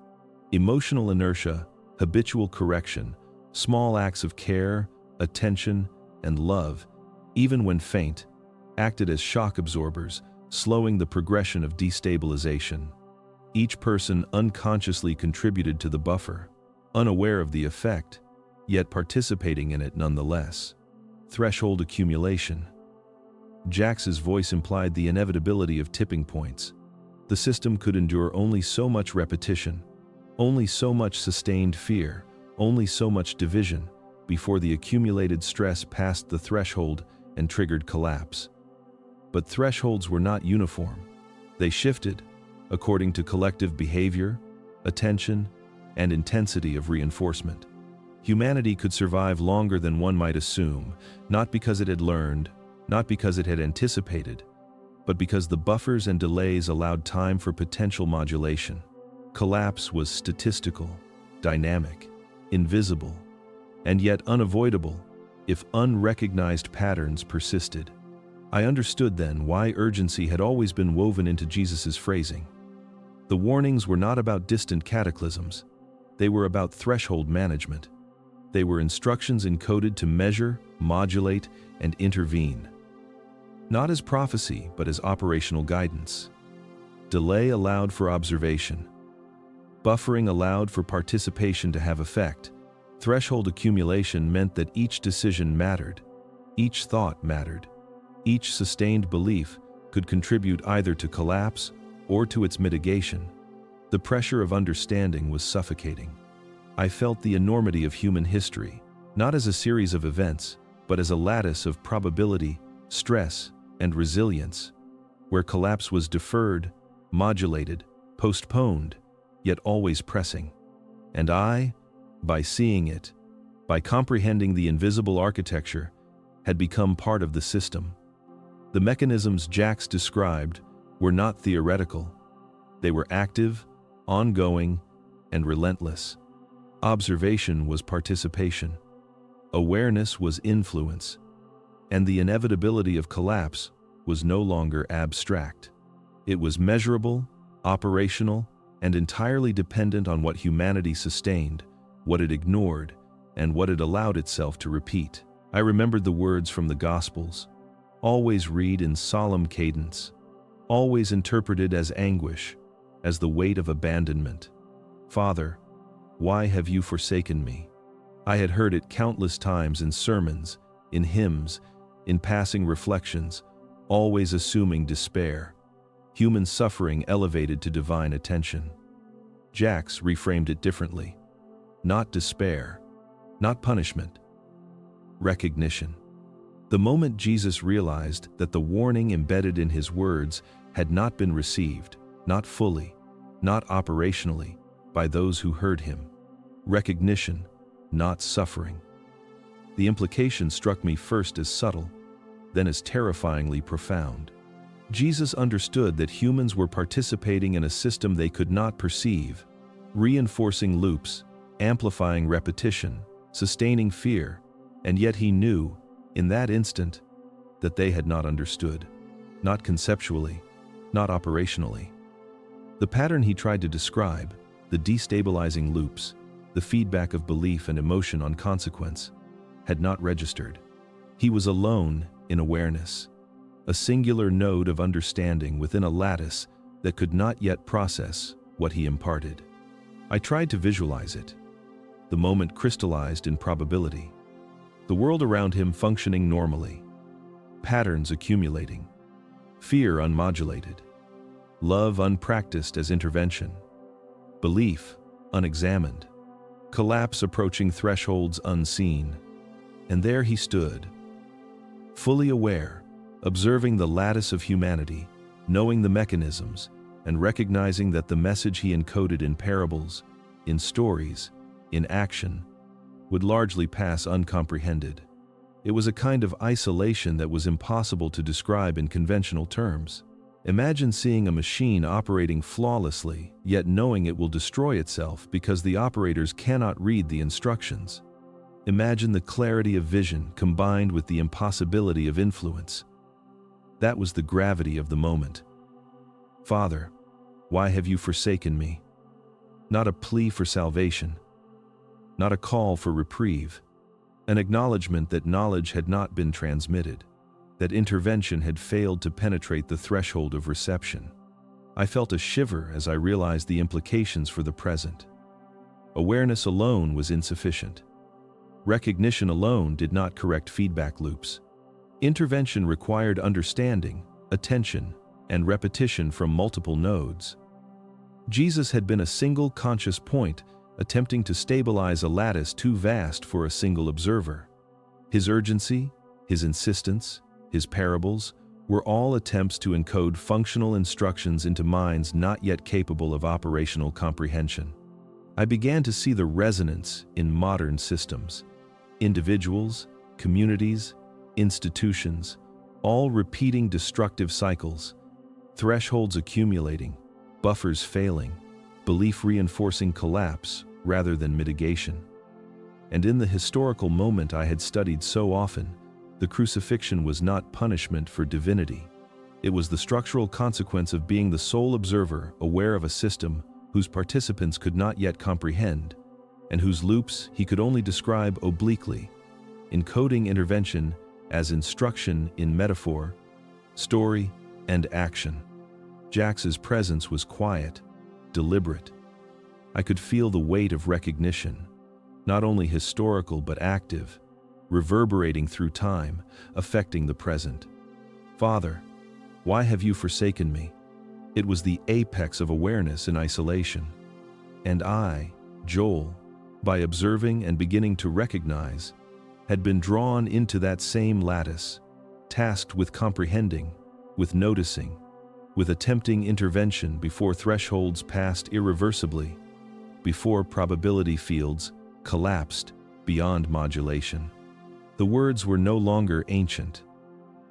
Emotional inertia, habitual correction, small acts of care, attention, and love, even when faint, acted as shock absorbers, slowing the progression of destabilization. Each person unconsciously contributed to the buffer, unaware of the effect, yet participating in it nonetheless. Threshold accumulation. Jax's voice implied the inevitability of tipping points. The system could endure only so much repetition, only so much sustained fear, only so much division, before the accumulated stress passed the threshold and triggered collapse. But thresholds were not uniform. They shifted, according to collective behavior, attention, and intensity of reinforcement. Humanity could survive longer than one might assume, not because it had learned, not because it had anticipated, but because the buffers and delays allowed time for potential modulation. Collapse was statistical, dynamic, invisible, and yet unavoidable if unrecognized patterns persisted. I understood then why urgency had always been woven into Jesus' phrasing. The warnings were not about distant cataclysms. They were about threshold management. They were instructions encoded to measure, modulate, and intervene. Not as prophecy, but as operational guidance. Delay allowed for observation. Buffering allowed for participation to have effect. Threshold accumulation meant that each decision mattered. Each thought mattered. Each sustained belief could contribute either to collapse or to its mitigation. The pressure of understanding was suffocating. I felt the enormity of human history, not as a series of events, but as a lattice of probability, stress, and resilience, where collapse was deferred, modulated, postponed, yet always pressing. And I, by seeing it, by comprehending the invisible architecture, had become part of the system. The mechanisms Jacques described were not theoretical. They were active, ongoing, and relentless. Observation was participation. Awareness was influence. And the inevitability of collapse was no longer abstract. It was measurable, operational, and entirely dependent on what humanity sustained, what it ignored, and what it allowed itself to repeat. I remembered the words from the Gospels, always read in solemn cadence, always interpreted as anguish, as the weight of abandonment. Father, why have you forsaken me? I had heard it countless times in sermons, in hymns, in passing reflections, always assuming despair, human suffering elevated to divine attention. Jacques reframed it differently. Not despair, not punishment, recognition. The moment Jesus realized that the warning embedded in his words had not been received, not fully, not operationally, by those who heard him. Recognition, not suffering. The implication struck me first as subtle, then as terrifyingly profound. Jesus understood that humans were participating in a system they could not perceive, reinforcing loops, amplifying repetition, sustaining fear, and yet he knew, in that instant, that they had not understood. Not conceptually, not operationally. The pattern he tried to describe, the destabilizing loops, the feedback of belief and emotion on consequence, had not registered. He was alone in awareness, a singular node of understanding within a lattice that could not yet process what he imparted. I tried to visualize it. The moment crystallized in probability. The world around him functioning normally. Patterns accumulating. Fear unmodulated. Love unpracticed as intervention. Belief unexamined. Collapse approaching thresholds unseen. And there he stood, fully aware, observing the lattice of humanity, knowing the mechanisms, and recognizing that the message he encoded in parables, in stories, in action, would largely pass uncomprehended. It was a kind of isolation that was impossible to describe in conventional terms. Imagine seeing a machine operating flawlessly, yet knowing it will destroy itself because the operators cannot read the instructions. Imagine the clarity of vision combined with the impossibility of influence. That was the gravity of the moment. Father, why have you forsaken me? Not a plea for salvation, not a call for reprieve, an acknowledgement that knowledge had not been transmitted, that intervention had failed to penetrate the threshold of reception. I felt a shiver as I realized the implications for the present. Awareness alone was insufficient. Recognition alone did not correct feedback loops. Intervention required understanding, attention, and repetition from multiple nodes. Jesus had been a single conscious point, attempting to stabilize a lattice too vast for a single observer. His urgency, his insistence, his parables were all attempts to encode functional instructions into minds not yet capable of operational comprehension. I began to see the resonance in modern systems. Individuals, communities, institutions, all repeating destructive cycles, thresholds accumulating, buffers failing, belief reinforcing collapse rather than mitigation. And in the historical moment I had studied so often, the crucifixion was not punishment for divinity. It was the structural consequence of being the sole observer aware of a system whose participants could not yet comprehend, and whose loops he could only describe obliquely, encoding intervention as instruction in metaphor, story, and action. Jax's presence was quiet, deliberate. I could feel the weight of recognition, not only historical but active, reverberating through time, affecting the present. "Father, why have you forsaken me?" It was the apex of awareness in isolation. And I, Joel, by observing and beginning to recognize, had been drawn into that same lattice, tasked with comprehending, with noticing, with attempting intervention before thresholds passed irreversibly, before probability fields collapsed beyond modulation. The words were no longer ancient.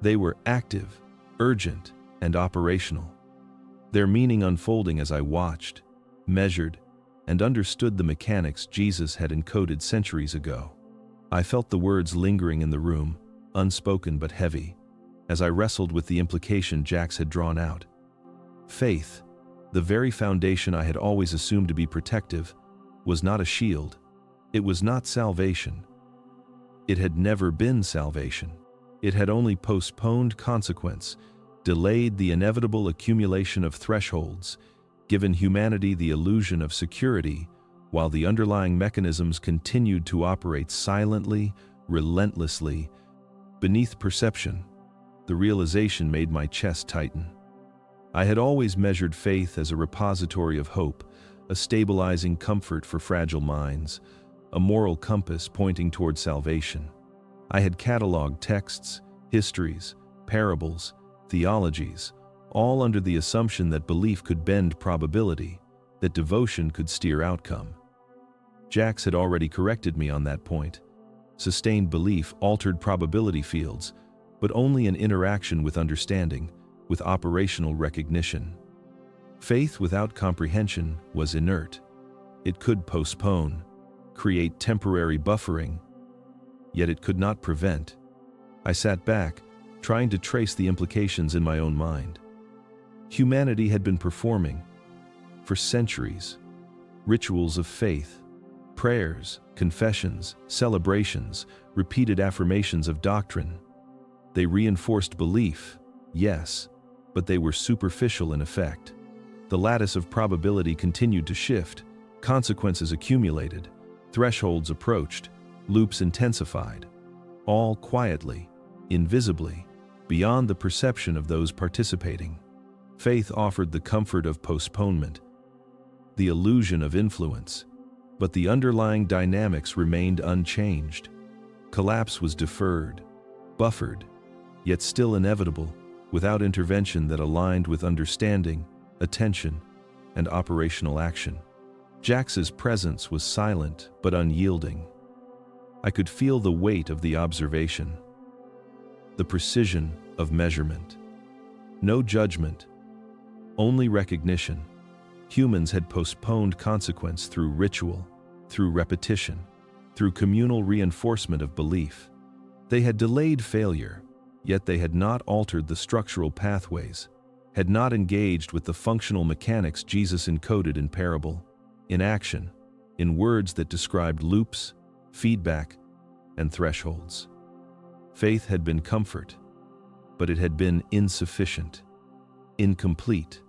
They were active, urgent, and operational, their meaning unfolding as I watched, measured, and understood the mechanics Jesus had encoded centuries ago. I felt the words lingering in the room, unspoken but heavy, as I wrestled with the implication Jax had drawn out. Faith, the very foundation I had always assumed to be protective, was not a shield. It was not salvation. It had never been salvation. It had only postponed consequence, delayed the inevitable accumulation of thresholds, given humanity the illusion of security, while the underlying mechanisms continued to operate silently, relentlessly, beneath perception. The realization made my chest tighten. I had always measured faith as a repository of hope, a stabilizing comfort for fragile minds, a moral compass pointing toward salvation. I had cataloged texts, histories, parables, theologies, all under the assumption that belief could bend probability, that devotion could steer outcome. Jax had already corrected me on that point. Sustained belief altered probability fields, but only in interaction with understanding, with operational recognition. Faith without comprehension was inert. It could postpone, create temporary buffering, yet it could not prevent. I sat back, trying to trace the implications in my own mind. Humanity had been performing, for centuries, rituals of faith, prayers, confessions, celebrations, repeated affirmations of doctrine. They reinforced belief, yes, but they were superficial in effect. The lattice of probability continued to shift, consequences accumulated, thresholds approached, loops intensified, all quietly, invisibly, beyond the perception of those participating. Faith offered the comfort of postponement, the illusion of influence, but the underlying dynamics remained unchanged. Collapse was deferred, buffered, yet still inevitable, without intervention that aligned with understanding, attention, and operational action. Jax's presence was silent but unyielding. I could feel the weight of the observation, the precision of measurement. No judgment, only recognition. Humans had postponed consequence through ritual, through repetition, through communal reinforcement of belief. They had delayed failure, yet they had not altered the structural pathways, had not engaged with the functional mechanics Jesus encoded in parable, in action, in words that described loops, feedback, and thresholds. Faith had been comfort, but it had been insufficient, incomplete,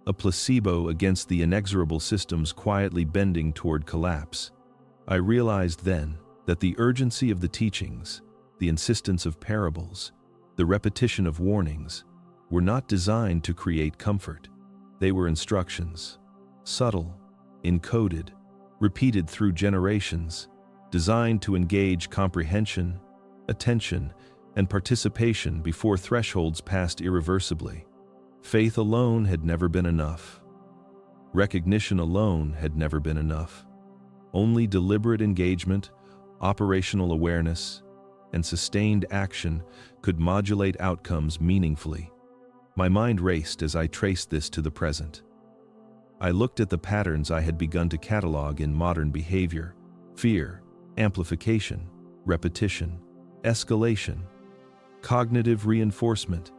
a placebo against the inexorable systems quietly bending toward collapse. I realized then that the urgency of the teachings, the insistence of parables, the repetition of warnings, were not designed to create comfort. They were instructions, subtle, encoded, repeated through generations, designed to engage comprehension, attention, and participation before thresholds passed irreversibly. Faith alone had never been enough. Recognition alone had never been enough. Only deliberate engagement, operational awareness, and sustained action could modulate outcomes meaningfully. My mind raced as I traced this to the present. I looked at the patterns I had begun to catalog in modern behavior: fear, amplification, repetition, escalation, cognitive reinforcement.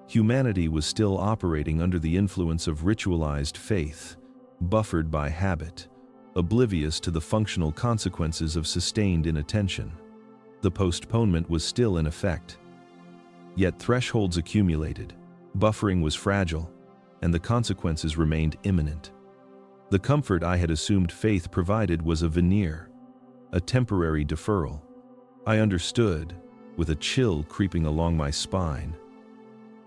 Humanity was still operating under the influence of ritualized faith, buffered by habit, oblivious to the functional consequences of sustained inattention. The postponement was still in effect. Yet thresholds accumulated, buffering was fragile, and the consequences remained imminent. The comfort I had assumed faith provided was a veneer, a temporary deferral. I understood, with a chill creeping along my spine,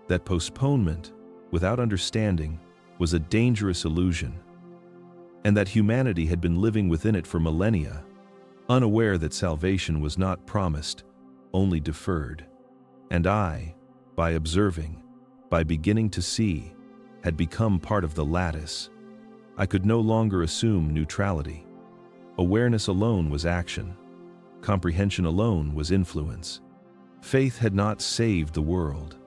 that postponement, without understanding, was a dangerous illusion, and that humanity had been living within it for millennia, unaware that salvation was not promised, only deferred. And I, by observing, by beginning to see, had become part of the lattice. I could no longer assume neutrality. Awareness alone was action. Comprehension alone was influence. Faith had not saved the world.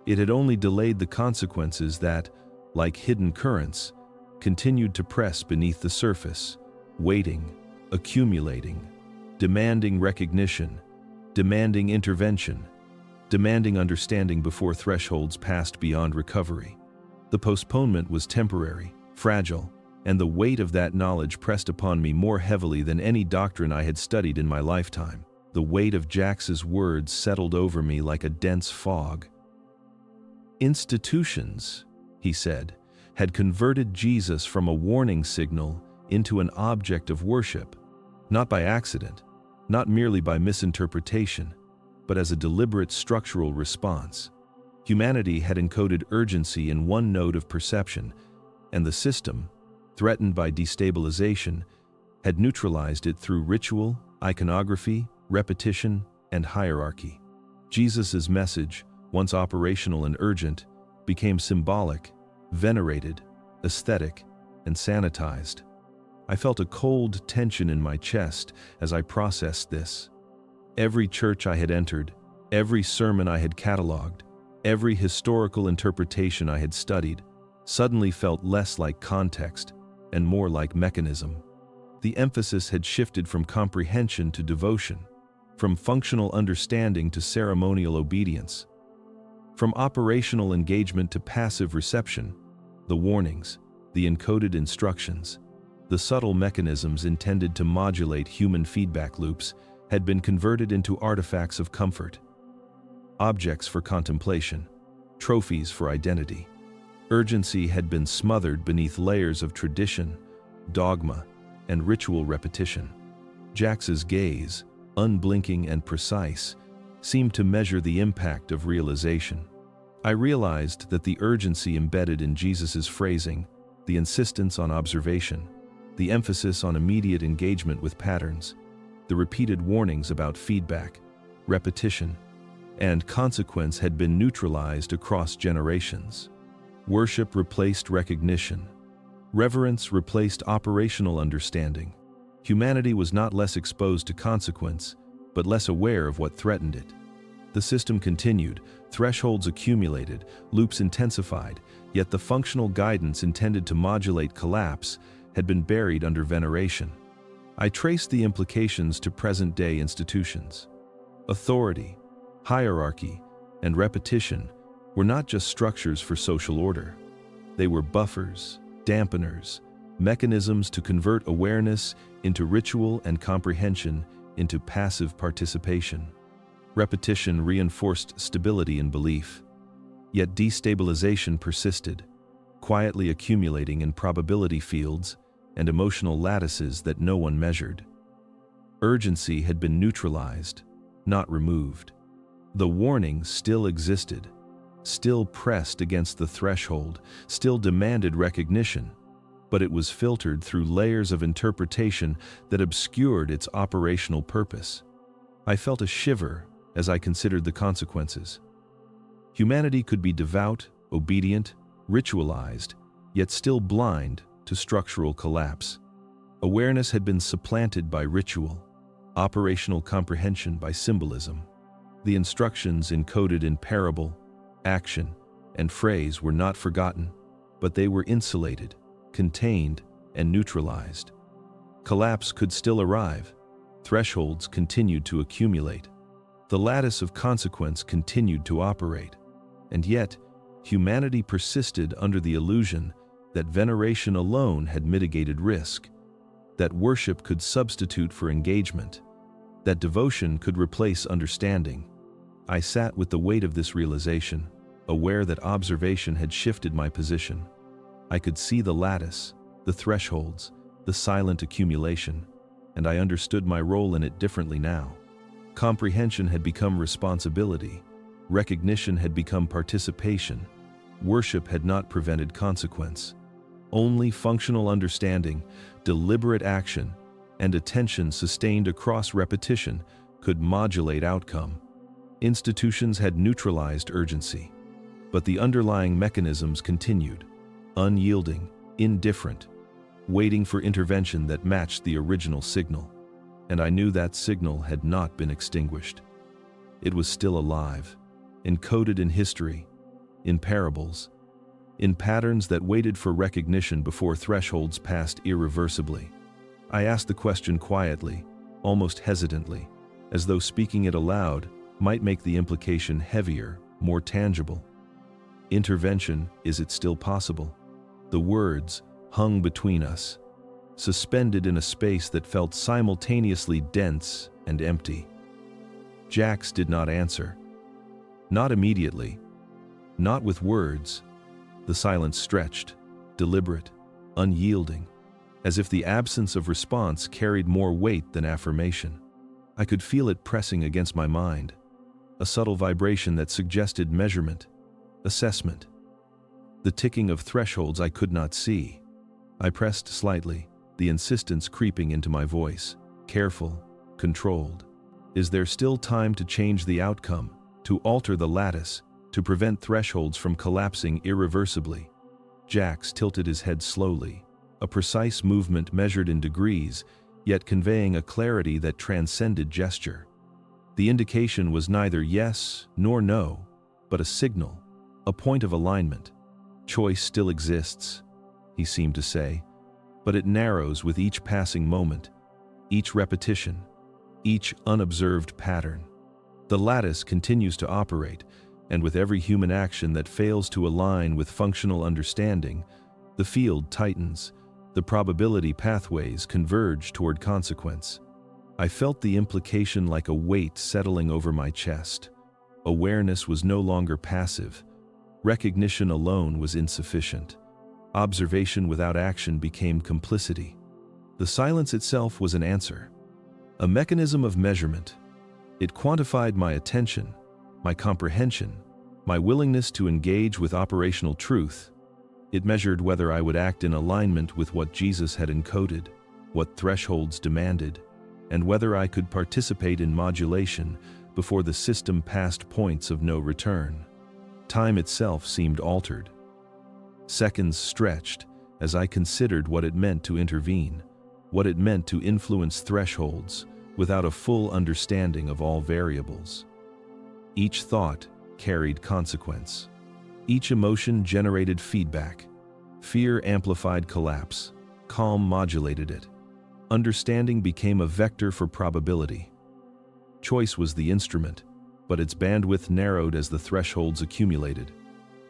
It had only delayed the consequences that, like hidden currents, continued to press beneath the surface, waiting, accumulating, demanding recognition, demanding intervention, demanding understanding before thresholds passed beyond recovery. The postponement was temporary, fragile, and the weight of that knowledge pressed upon me more heavily than any doctrine I had studied in my lifetime. The weight of Jax's words settled over me like a dense fog. Institutions, he said, had converted Jesus from a warning signal into an object of worship, not by accident, not merely by misinterpretation, but as a deliberate structural response. Humanity had encoded urgency in one node of perception, and the system, threatened by destabilization, had neutralized it through ritual, iconography, repetition, and hierarchy. Jesus' message, once operational and urgent, became symbolic, venerated, aesthetic, and sanitized. I felt a cold tension in my chest as I processed this. Every church I had entered, every sermon I had cataloged, every historical interpretation I had studied, suddenly felt less like context and more like mechanism. The emphasis had shifted from comprehension to devotion, from functional understanding to ceremonial obedience, from operational engagement to passive reception. The warnings, the encoded instructions, the subtle mechanisms intended to modulate human feedback loops had been converted into artifacts of comfort, objects for contemplation, trophies for identity. Urgency had been smothered beneath layers of tradition, dogma, and ritual repetition. Jax's gaze, unblinking and precise, seemed to measure the impact of realization. I realized that the urgency embedded in Jesus' phrasing, the insistence on observation, the emphasis on immediate engagement with patterns, the repeated warnings about feedback, repetition, and consequence had been neutralized across generations. Worship replaced recognition. Reverence replaced operational understanding. Humanity was not less exposed to consequence, but less aware of what threatened it. The system continued, thresholds accumulated, loops intensified, yet the functional guidance intended to modulate collapse had been buried under veneration. I traced the implications to present-day institutions. Authority, hierarchy, and repetition were not just structures for social order. They were buffers, dampeners, mechanisms to convert awareness into ritual and comprehension into passive participation. Repetition reinforced stability in belief, yet destabilization persisted, quietly accumulating in probability fields and emotional lattices that no one measured. Urgency had been neutralized, not removed. The warning still existed, still pressed against the threshold, still demanded recognition, but it was filtered through layers of interpretation that obscured its operational purpose. I felt a shiver as I considered the consequences. Humanity could be devout, obedient, ritualized, yet still blind to structural collapse. Awareness had been supplanted by ritual, operational comprehension by symbolism. The instructions encoded in parable, action, and phrase were not forgotten, but they were insulated, contained, and neutralized. Collapse could still arrive. Thresholds continued to accumulate. The lattice of consequence continued to operate. And yet, humanity persisted under the illusion that veneration alone had mitigated risk, that worship could substitute for engagement, that devotion could replace understanding. I sat with the weight of this realization, aware that observation had shifted my position. I could see the lattice, the thresholds, the silent accumulation, and I understood my role in it differently now. Comprehension had become responsibility. Recognition had become participation. Worship had not prevented consequence. Only functional understanding, deliberate action, and attention sustained across repetition could modulate outcome. Institutions had neutralized urgency, but the underlying mechanisms continued, unyielding, indifferent, waiting for intervention that matched the original signal. And I knew that signal had not been extinguished. It was still alive, encoded in history, in parables, in patterns that waited for recognition before thresholds passed irreversibly. I asked the question quietly, almost hesitantly, as though speaking it aloud might make the implication heavier, more tangible. Intervention, is it still possible? The words hung between us, suspended in a space that felt simultaneously dense and empty. Jax did not answer. Not immediately. Not with words. The silence stretched, deliberate, unyielding, as if the absence of response carried more weight than affirmation. I could feel it pressing against my mind, a subtle vibration that suggested measurement, assessment. The ticking of thresholds I could not see. I pressed slightly, the insistence creeping into my voice, careful, controlled. Is there still time to change the outcome, to alter the lattice, to prevent thresholds from collapsing irreversibly? Jax tilted his head slowly, a precise movement measured in degrees, yet conveying a clarity that transcended gesture. The indication was neither yes nor no, but a signal, a point of alignment. Choice still exists, he seemed to say, but it narrows with each passing moment, each repetition, each unobserved pattern. The lattice continues to operate, and with every human action that fails to align with functional understanding, the field tightens, the probability pathways converge toward consequence. I felt the implication like a weight settling over my chest. Awareness was no longer passive. Recognition alone was insufficient. Observation without action became complicity. The silence itself was an answer, a mechanism of measurement. It quantified my attention, my comprehension, my willingness to engage with operational truth. It measured whether I would act in alignment with what Jesus had encoded, what thresholds demanded, and whether I could participate in modulation before the system passed points of no return. Time itself seemed altered. Seconds stretched as I considered what it meant to intervene, what it meant to influence thresholds without a full understanding of all variables. Each thought carried consequence. Each emotion generated feedback. Fear amplified collapse. Calm modulated it. Understanding became a vector for probability. Choice was the instrument, but its bandwidth narrowed as the thresholds accumulated.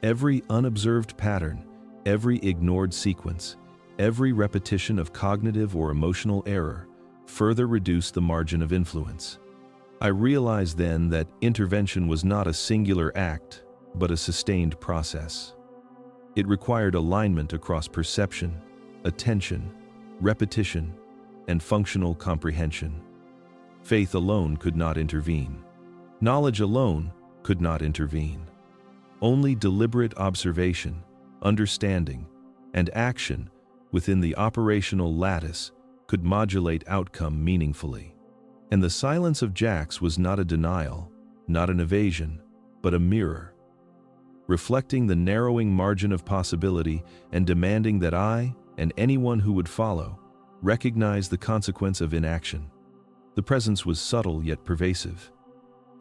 Every unobserved pattern, every ignored sequence, every repetition of cognitive or emotional error further reduced the margin of influence. I realized then that intervention was not a singular act, but a sustained process. It required alignment across perception, attention, repetition, and functional comprehension. Faith alone could not intervene. Knowledge alone could not intervene. Only deliberate observation, understanding, and action within the operational lattice could modulate outcome meaningfully. And the silence of Jax was not a denial, not an evasion, but a mirror, reflecting the narrowing margin of possibility and demanding that I, and anyone who would follow, recognize the consequence of inaction. The presence was subtle yet pervasive.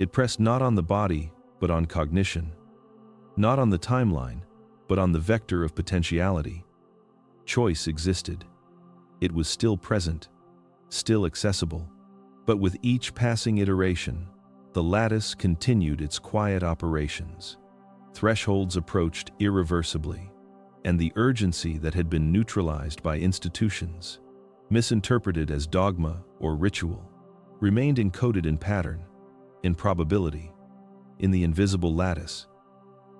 It pressed not on the body, but on cognition. Not on the timeline, but on the vector of potentiality. Choice existed. It was still present, still accessible. But with each passing iteration, the lattice continued its quiet operations. Thresholds approached irreversibly, and the urgency that had been neutralized by institutions, misinterpreted as dogma or ritual, remained encoded in pattern, in probability, in the invisible lattice,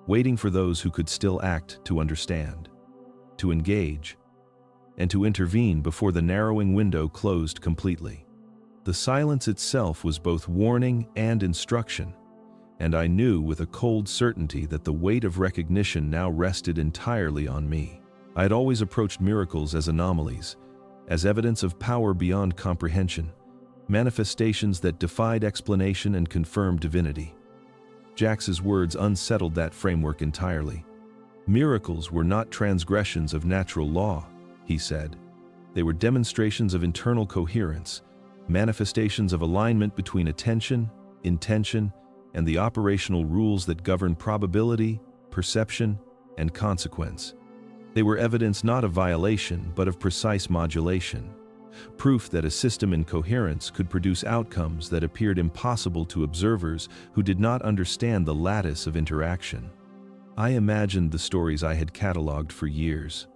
waiting for those who could still act to understand, to engage, and to intervene before the narrowing window closed completely. The silence itself was both warning and instruction, and I knew with a cold certainty that the weight of recognition now rested entirely on me. I had always approached miracles as anomalies, as evidence of power beyond comprehension, manifestations that defied explanation and confirmed divinity. Jax's words unsettled that framework entirely. Miracles were not transgressions of natural law, he said. They were demonstrations of internal coherence, manifestations of alignment between attention, intention, and the operational rules that govern probability, perception, and consequence. They were evidence not of violation, but of precise modulation, proof that a system in coherence could produce outcomes that appeared impossible to observers who did not understand the lattice of interaction. I imagined the stories I had cataloged for years.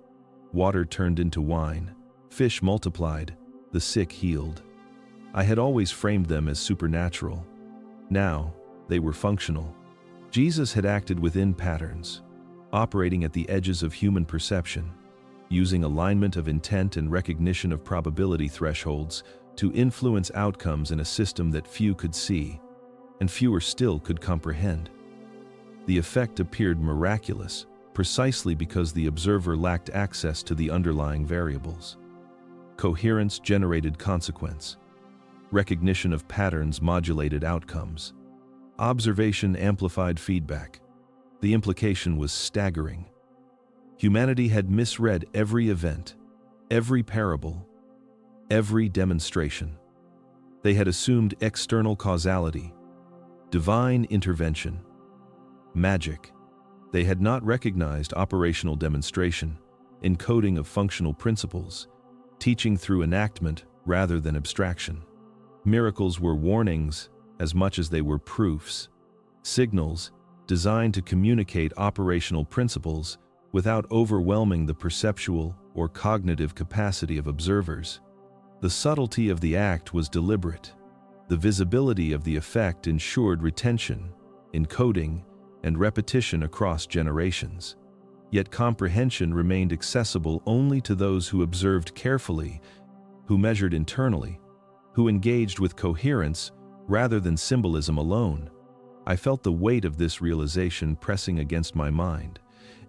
Water turned into wine, fish multiplied, the sick healed. I had always framed them as supernatural. Now, they were functional. Jesus had acted within patterns, operating at the edges of human perception, using alignment of intent and recognition of probability thresholds to influence outcomes in a system that few could see, and fewer still could comprehend. The effect appeared miraculous, precisely because the observer lacked access to the underlying variables. Coherence generated consequence. Recognition of patterns modulated outcomes. Observation amplified feedback. The implication was staggering. Humanity had misread every event, every parable, every demonstration. They had assumed external causality, divine intervention, magic. They had not recognized operational demonstration, encoding of functional principles, teaching through enactment rather than abstraction. Miracles were warnings as much as they were proofs, signals designed to communicate operational principles without overwhelming the perceptual or cognitive capacity of observers. The subtlety of the act was deliberate. The visibility of the effect ensured retention, encoding, and repetition across generations. Yet comprehension remained accessible only to those who observed carefully, who measured internally, who engaged with coherence rather than symbolism alone. I felt the weight of this realization pressing against my mind.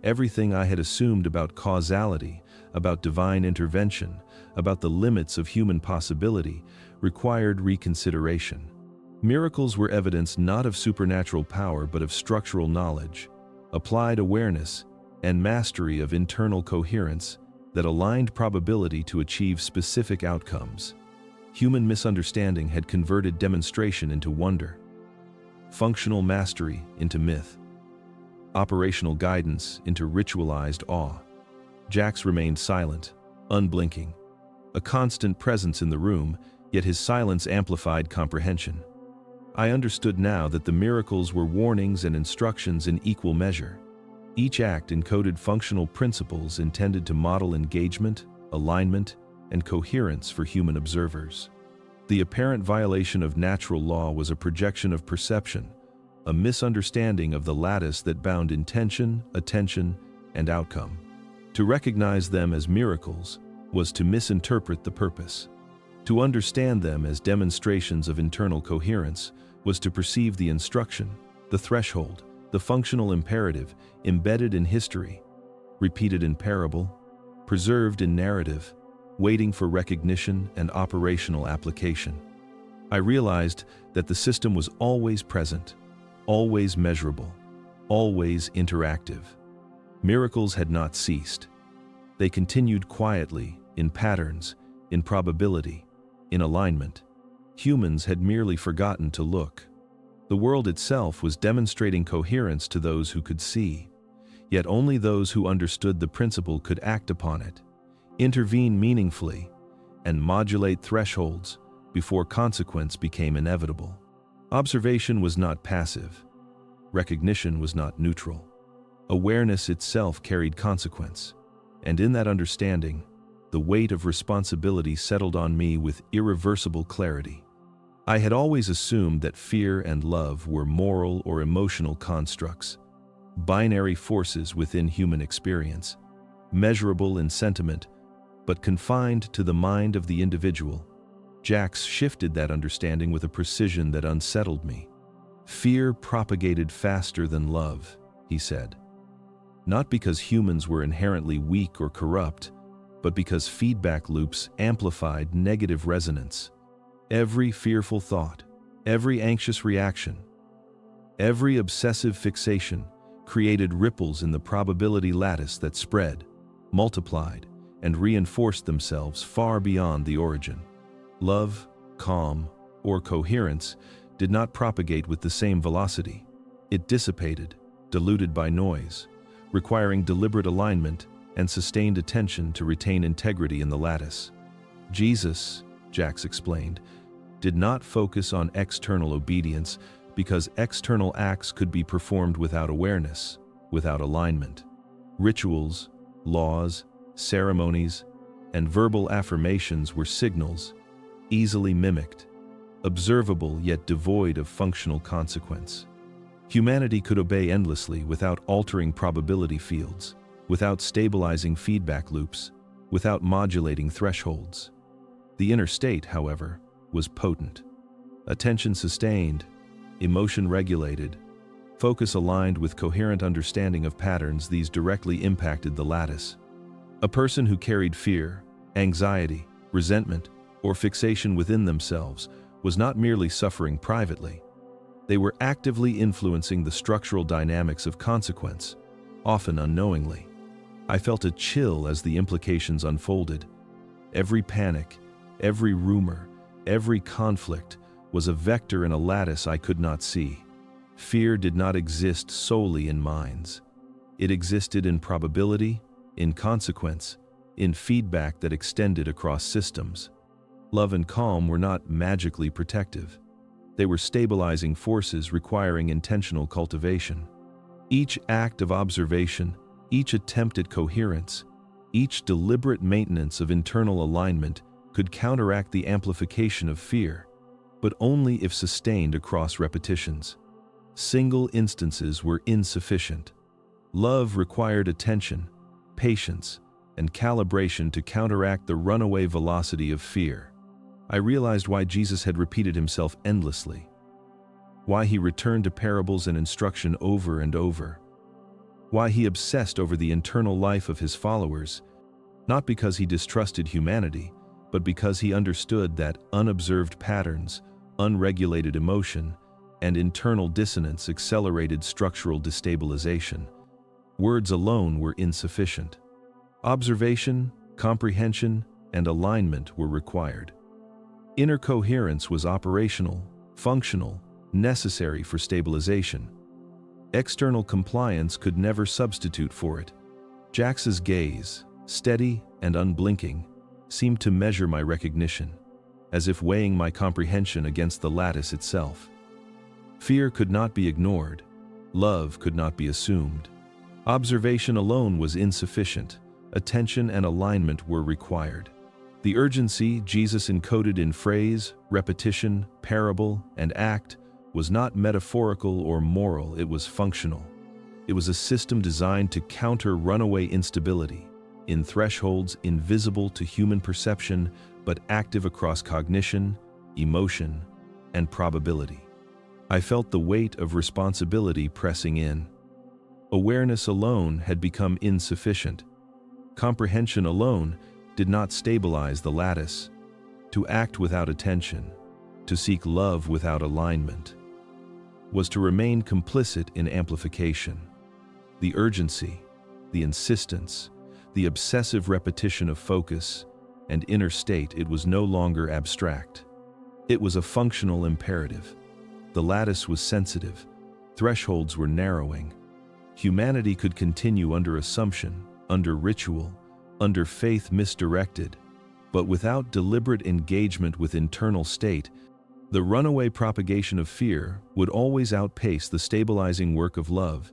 Everything I had assumed about causality, about divine intervention, about the limits of human possibility, required reconsideration. Miracles were evidence not of supernatural power but of structural knowledge, applied awareness, and mastery of internal coherence that aligned probability to achieve specific outcomes. Human misunderstanding had converted demonstration into wonder, functional mastery into myth, operational guidance into ritualized awe. Jax remained silent, unblinking, a constant presence in the room, yet his silence amplified comprehension. I understood now that the miracles were warnings and instructions in equal measure. Each act encoded functional principles intended to model engagement, alignment, and coherence for human observers. The apparent violation of natural law was a projection of perception, a misunderstanding of the lattice that bound intention, attention, and outcome. To recognize them as miracles was to misinterpret the purpose. To understand them as demonstrations of internal coherence was to perceive the instruction, the threshold, the functional imperative embedded in history, repeated in parable, preserved in narrative, waiting for recognition and operational application. I realized that the system was always present, always measurable, always interactive. Miracles had not ceased. They continued quietly, in patterns, in probability, in alignment. Humans had merely forgotten to look. The world itself was demonstrating coherence to those who could see, yet only those who understood the principle could act upon it, intervene meaningfully, and modulate thresholds before consequence became inevitable. Observation was not passive. Recognition was not neutral. Awareness itself carried consequence, and in that understanding, the weight of responsibility settled on me with irreversible clarity. I had always assumed that fear and love were moral or emotional constructs, binary forces within human experience, measurable in sentiment, but confined to the mind of the individual. Jacques shifted that understanding with a precision that unsettled me. Fear propagated faster than love, he said. Not because humans were inherently weak or corrupt, but because feedback loops amplified negative resonance. Every fearful thought, every anxious reaction, every obsessive fixation created ripples in the probability lattice that spread, multiplied, and reinforced themselves far beyond the origin. Love, calm, or coherence did not propagate with the same velocity. It dissipated, diluted by noise, requiring deliberate alignment and sustained attention to retain integrity in the lattice. Jesus, Jacques explained, did not focus on external obedience because external acts could be performed without awareness, without alignment. Rituals, laws, ceremonies, and verbal affirmations were signals, easily mimicked, observable yet devoid of functional consequence. Humanity could obey endlessly without altering probability fields, without stabilizing feedback loops, without modulating thresholds. The inner state, however, was potent. Attention sustained, emotion regulated, focus aligned with coherent understanding of patterns. These directly impacted the lattice. A person who carried fear, anxiety, resentment, or fixation within themselves was not merely suffering privately. They were actively influencing the structural dynamics of consequence, often unknowingly. I felt a chill as the implications unfolded. Every panic, every rumor, every conflict was a vector in a lattice I could not see. Fear did not exist solely in minds. It existed in probability, in consequence, in feedback that extended across systems. Love and calm were not magically protective. They were stabilizing forces requiring intentional cultivation. Each act of observation, each attempt at coherence, each deliberate maintenance of internal alignment could counteract the amplification of fear, but only if sustained across repetitions. Single instances were insufficient. Love required attention, patience, and calibration to counteract the runaway velocity of fear. I realized why Jesus had repeated himself endlessly, why he returned to parables and instruction over and over, why he obsessed over the internal life of his followers, not because he distrusted humanity, but because he understood that unobserved patterns, unregulated emotion, and internal dissonance accelerated structural destabilization. Words alone were insufficient. Observation, comprehension, and alignment were required. Inner coherence was operational, functional, necessary for stabilization. External compliance could never substitute for it. Jacques's gaze, steady and unblinking, seemed to measure my recognition, as if weighing my comprehension against the lattice itself. Fear could not be ignored. Love could not be assumed. Observation alone was insufficient. Attention and alignment were required. The urgency Jesus encoded in phrase, repetition, parable, and act was not metaphorical or moral, it was functional. It was a system designed to counter runaway instability, in thresholds invisible to human perception but active across cognition, emotion, and probability. I felt the weight of responsibility pressing in. Awareness alone had become insufficient. Comprehension alone did not stabilize the lattice. To act without attention, to seek love without alignment, was to remain complicit in amplification. The urgency, the insistence, the obsessive repetition of focus and inner state, it was no longer abstract. It was a functional imperative. The lattice was sensitive. Thresholds were narrowing. Humanity could continue under assumption, under ritual, under faith misdirected, but without deliberate engagement with internal state, the runaway propagation of fear would always outpace the stabilizing work of love,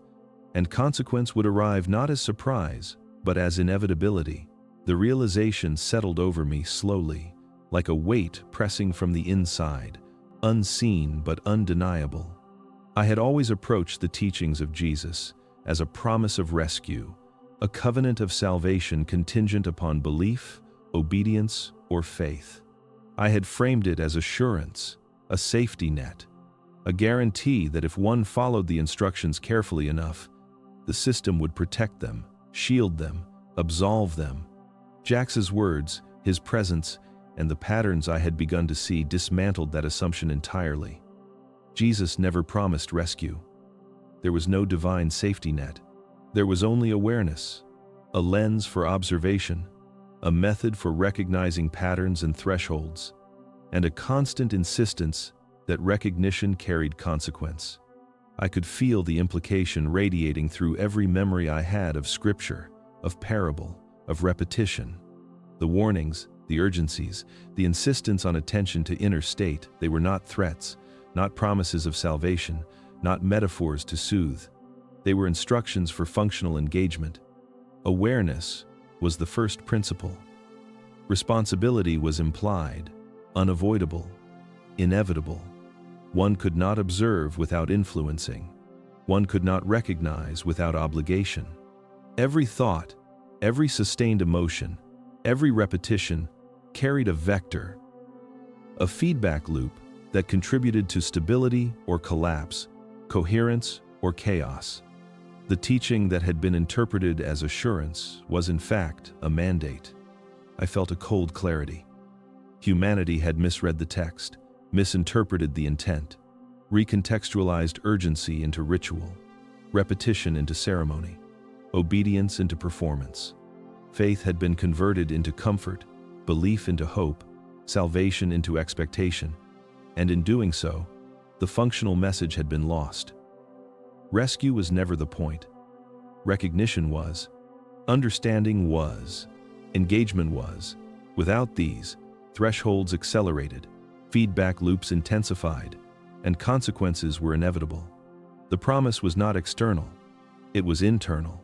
and consequence would arrive not as surprise, but as inevitability. The realization settled over me slowly, like a weight pressing from the inside, unseen but undeniable. I had always approached the teachings of Jesus as a promise of rescue, a covenant of salvation contingent upon belief, obedience, or faith. I had framed it as assurance, a safety net, a guarantee that if one followed the instructions carefully enough, the system would protect them, shield them, absolve them. Jax's words, his presence, and the patterns I had begun to see dismantled that assumption entirely. Jesus never promised rescue. There was no divine safety net. There was only awareness, a lens for observation, a method for recognizing patterns and thresholds, and a constant insistence that recognition carried consequence. I could feel the implication radiating through every memory I had of scripture, of parable, of repetition. The warnings, the urgencies, the insistence on attention to inner state, they were not threats, not promises of salvation, not metaphors to soothe. They were instructions for functional engagement. Awareness was the first principle. Responsibility was implied, unavoidable, inevitable. One could not observe without influencing. One could not recognize without obligation. Every thought, every sustained emotion, every repetition carried a vector, a feedback loop that contributed to stability or collapse, coherence or chaos. The teaching that had been interpreted as assurance was in fact a mandate. I felt a cold clarity. Humanity had misread the text, misinterpreted the intent, recontextualized urgency into ritual, repetition into ceremony, obedience into performance. Faith had been converted into comfort, belief into hope, salvation into expectation, and in doing so, the functional message had been lost. Rescue was never the point. Recognition was, understanding was, engagement was. Without these, thresholds accelerated, feedback loops intensified, and consequences were inevitable. The promise was not external, it was internal.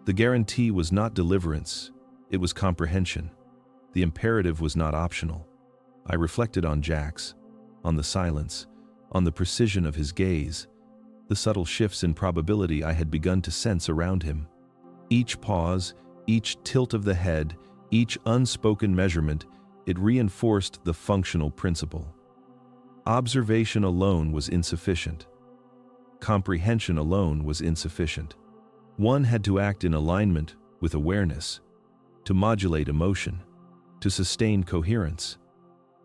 The guarantee was not deliverance, it was comprehension. The imperative was not optional. I reflected on Jax, on the silence, on the precision of his gaze, the subtle shifts in probability I had begun to sense around him. Each pause, each tilt of the head, each unspoken measurement, it reinforced the functional principle. Observation alone was insufficient. Comprehension alone was insufficient. One had to act in alignment with awareness, to modulate emotion, to sustain coherence,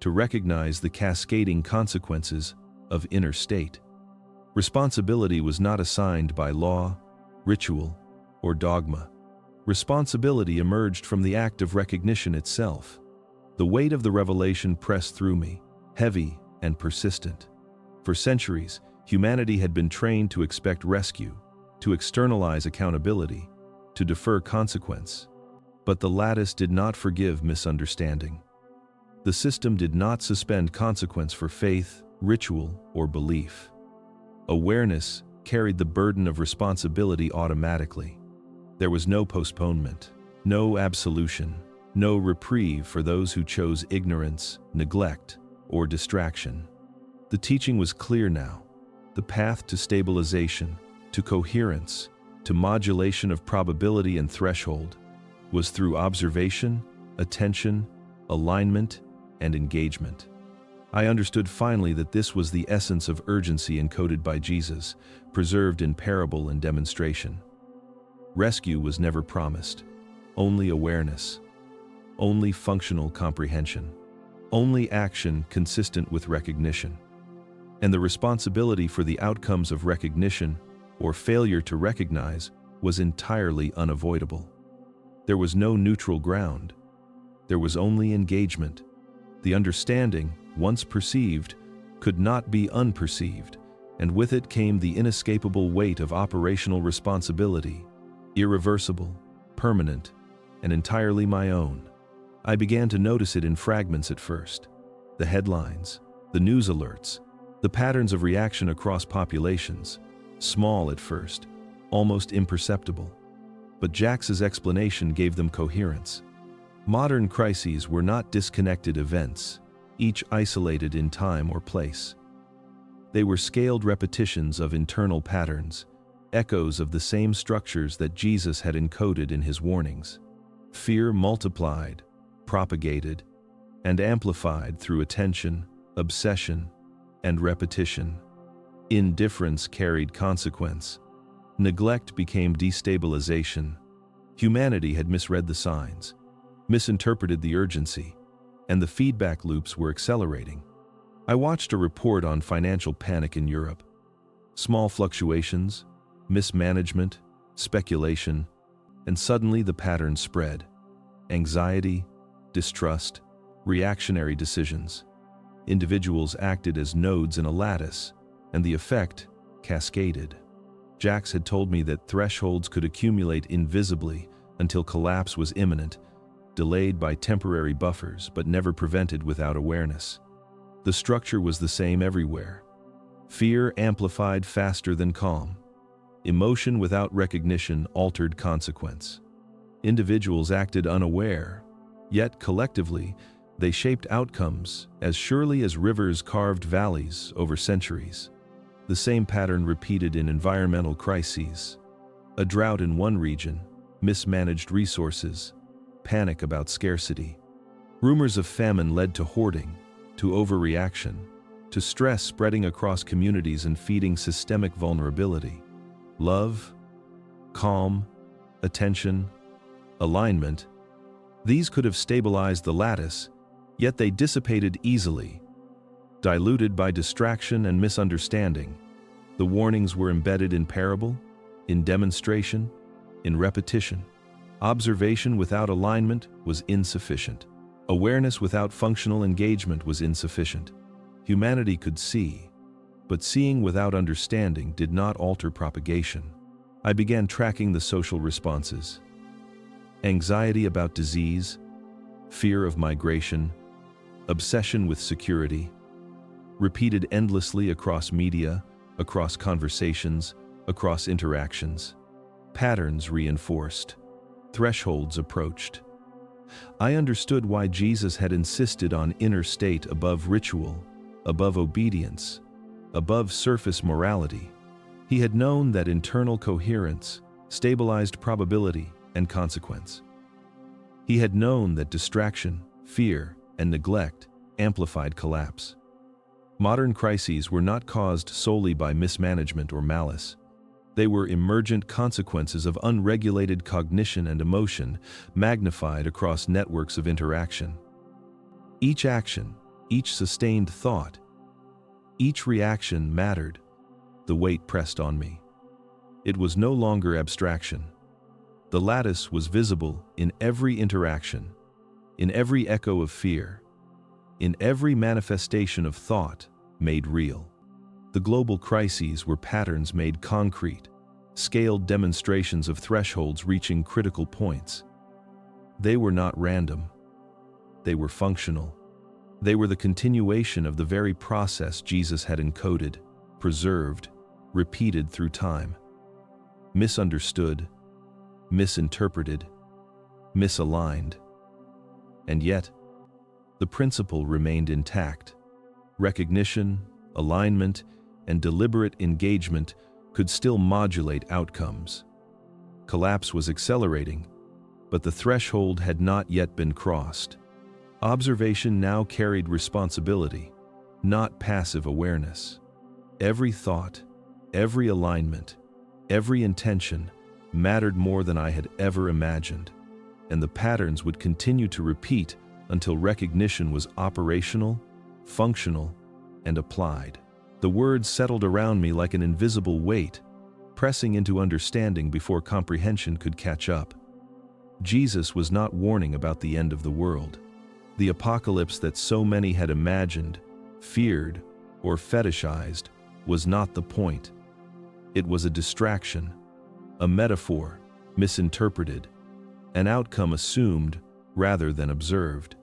to recognize the cascading consequences of inner state. Responsibility was not assigned by law, ritual, or dogma. Responsibility emerged from the act of recognition itself. The weight of the revelation pressed through me, heavy and persistent. For centuries, humanity had been trained to expect rescue, to externalize accountability, to defer consequence. But the lattice did not forgive misunderstanding. The system did not suspend consequence for faith, ritual, or belief. Awareness carried the burden of responsibility automatically. There was no postponement, no absolution, no reprieve for those who chose ignorance, neglect, or distraction. The teaching was clear now. The path to stabilization, to coherence, to modulation of probability and threshold was through observation, attention, alignment, and engagement. I understood finally that this was the essence of urgency encoded by Jesus, preserved in parable and demonstration. Rescue was never promised, only awareness, only functional comprehension, only action consistent with recognition. And the responsibility for the outcomes of recognition or failure to recognize was entirely unavoidable. There was no neutral ground. There was only engagement. The understanding, once perceived, could not be unperceived, and with it came the inescapable weight of operational responsibility, irreversible, permanent, and entirely my own. I began to notice it in fragments at first. The headlines, the news alerts, the patterns of reaction across populations, small at first, almost imperceptible. But Jax's explanation gave them coherence. Modern crises were not disconnected events, each isolated in time or place. They were scaled repetitions of internal patterns, echoes of the same structures that Jesus had encoded in his warnings. Fear multiplied, propagated, and amplified through attention, obsession, and repetition. Indifference carried consequence. Neglect became destabilization. Humanity had misread the signs, misinterpreted the urgency, and the feedback loops were accelerating. I watched a report on financial panic in Europe. Small fluctuations, mismanagement, speculation, and suddenly the pattern spread. Anxiety, distrust, reactionary decisions. Individuals acted as nodes in a lattice, and the effect cascaded. Jax had told me that thresholds could accumulate invisibly until collapse was imminent, delayed by temporary buffers but never prevented without awareness. The structure was the same everywhere. Fear amplified faster than calm. Emotion without recognition altered consequence. Individuals acted unaware, yet collectively, they shaped outcomes as surely as rivers carved valleys over centuries. The same pattern repeated in environmental crises. A drought in one region, mismanaged resources, panic about scarcity. Rumors of famine led to hoarding, to overreaction, to stress spreading across communities and feeding systemic vulnerability. Love, calm, attention, alignment, these could have stabilized the lattice, yet they dissipated easily. Diluted by distraction and misunderstanding, the warnings were embedded in parable, in demonstration, in repetition. Observation without alignment was insufficient. Awareness without functional engagement was insufficient. Humanity could see, but seeing without understanding did not alter propagation. I began tracking the social responses. Anxiety about disease, fear of migration, obsession with security, repeated endlessly across media, across conversations, across interactions. Patterns reinforced. Thresholds approached. I understood why Jesus had insisted on inner state above ritual, above obedience, above surface morality. He had known that internal coherence stabilized probability and consequence. He had known that distraction, fear, and neglect amplified collapse. Modern crises were not caused solely by mismanagement or malice. They were emergent consequences of unregulated cognition and emotion, magnified across networks of interaction. Each action, each sustained thought, each reaction mattered. The weight pressed on me. It was no longer abstraction. The lattice was visible in every interaction, in every echo of fear, in every manifestation of thought made real. The global crises were patterns made concrete, scaled demonstrations of thresholds reaching critical points. They were not random. They were functional. They were the continuation of the very process Jesus had encoded, preserved, repeated through time. Misunderstood, misinterpreted, misaligned. And yet, the principle remained intact. Recognition, alignment, and deliberate engagement could still modulate outcomes. Collapse was accelerating, but the threshold had not yet been crossed. Observation now carried responsibility, not passive awareness. Every thought, every alignment, every intention mattered more than I had ever imagined, and the patterns would continue to repeat until recognition was operational, functional, and applied. The words settled around me like an invisible weight, pressing into understanding before comprehension could catch up. Jesus was not warning about the end of the world, the apocalypse that so many had imagined, feared, or fetishized was not the point. It was a distraction, a metaphor misinterpreted, an outcome assumed rather than observed.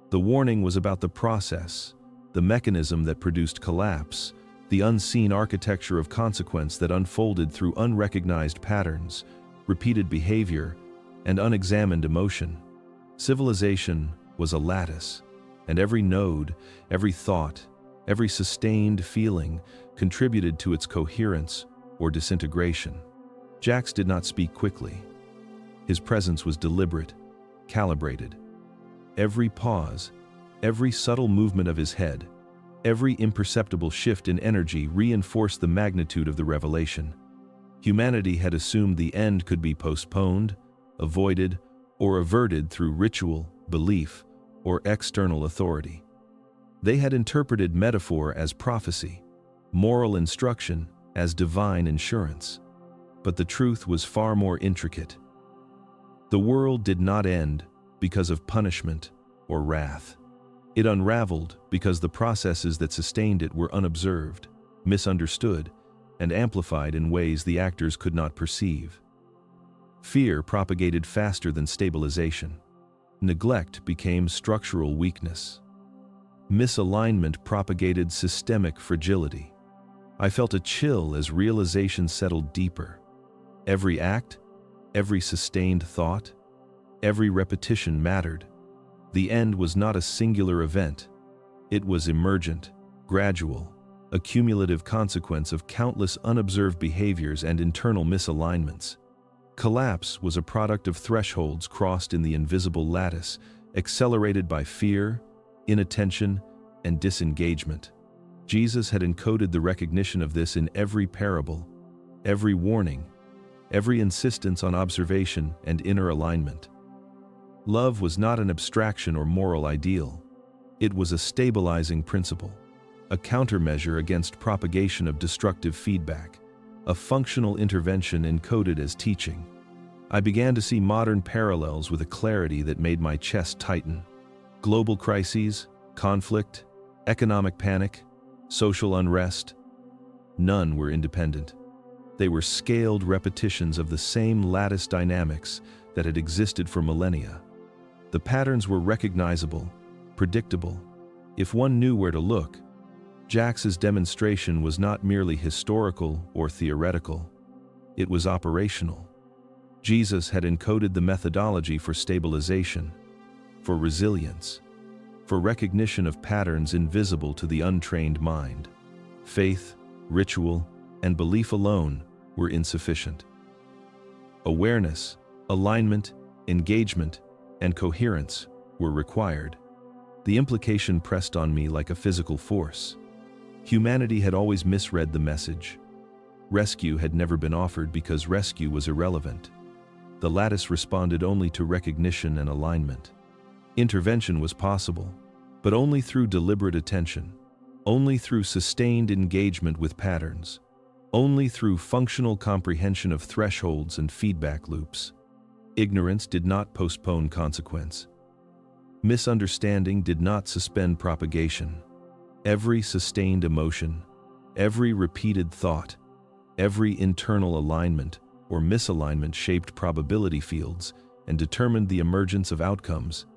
The warning was about the process, the mechanism that produced collapse, the unseen architecture of consequence that unfolded through unrecognized patterns, repeated behavior, and unexamined emotion. Civilization was a lattice, and every node, every thought, every sustained feeling contributed to its coherence or disintegration. Jax did not speak quickly. His presence was deliberate, calibrated. Every pause, every subtle movement of his head, every imperceptible shift in energy reinforced the magnitude of the revelation. Humanity had assumed the end could be postponed, avoided, or averted through ritual, belief, or external authority. They had interpreted metaphor as prophecy, moral instruction as divine insurance. But the truth was far more intricate. The world did not end because of punishment or wrath. It unraveled because the processes that sustained it were unobserved, misunderstood, and amplified in ways the actors could not perceive. Fear propagated faster than stabilization. Neglect became structural weakness. Misalignment propagated systemic fragility. I felt a chill as realization settled deeper. Every act, every sustained thought, every repetition mattered. The end was not a singular event. It was emergent, gradual, a cumulative consequence of countless unobserved behaviors and internal misalignments. Collapse was a product of thresholds crossed in the invisible lattice, accelerated by fear, inattention, and disengagement. Jesus had encoded the recognition of this in every parable, every warning, every insistence on observation and inner alignment. Love was not an abstraction or moral ideal. It was a stabilizing principle, a countermeasure against propagation of destructive feedback, a functional intervention encoded as teaching. I began to see modern parallels with a clarity that made my chest tighten. Global crises, conflict, economic panic, social unrest, none were independent. They were scaled repetitions of the same lattice dynamics that had existed for millennia. The patterns were recognizable, predictable, if one knew where to look. Jax's demonstration was not merely historical or theoretical. It was operational. Jesus had encoded the methodology for stabilization, for resilience, for recognition of patterns invisible to the untrained mind. Faith, ritual, and belief alone were insufficient. Awareness, alignment, engagement, and coherence were required. The implication pressed on me like a physical force. Humanity had always misread the message. Rescue had never been offered because rescue was irrelevant. The lattice responded only to recognition and alignment. Intervention was possible, but only through deliberate attention, only through sustained engagement with patterns, only through functional comprehension of thresholds and feedback loops. Ignorance did not postpone consequence. Misunderstanding did not suspend propagation. Every sustained emotion, every repeated thought, every internal alignment or misalignment shaped probability fields and determined the emergence of outcomes.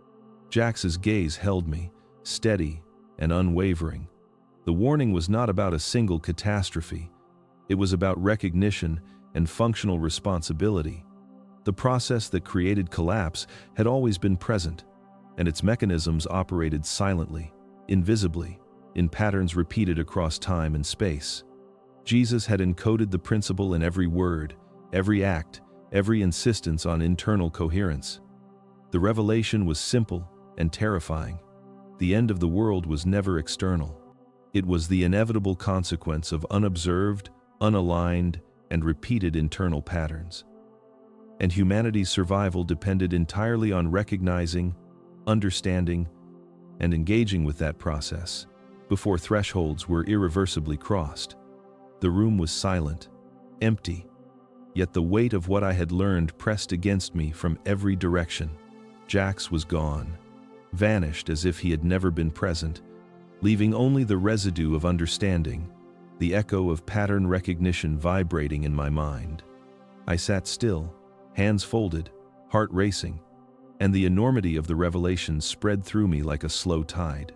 Jax's gaze held me, steady and unwavering. The warning was not about a single catastrophe. It was about recognition and functional responsibility. The process that created collapse had always been present, and its mechanisms operated silently, invisibly, in patterns repeated across time and space. Jesus had encoded the principle in every word, every act, every insistence on internal coherence. The revelation was simple and terrifying. The end of the world was never external. It was the inevitable consequence of unobserved, unaligned, and repeated internal patterns. And humanity's survival depended entirely on recognizing, understanding, and engaging with that process before thresholds were irreversibly crossed. The room was silent, empty, yet the weight of what I had learned pressed against me from every direction. Jax was gone, vanished as if he had never been present, leaving only the residue of understanding, the echo of pattern recognition vibrating in my mind. I sat still, hands folded, heart racing, and the enormity of the revelation spread through me like a slow tide.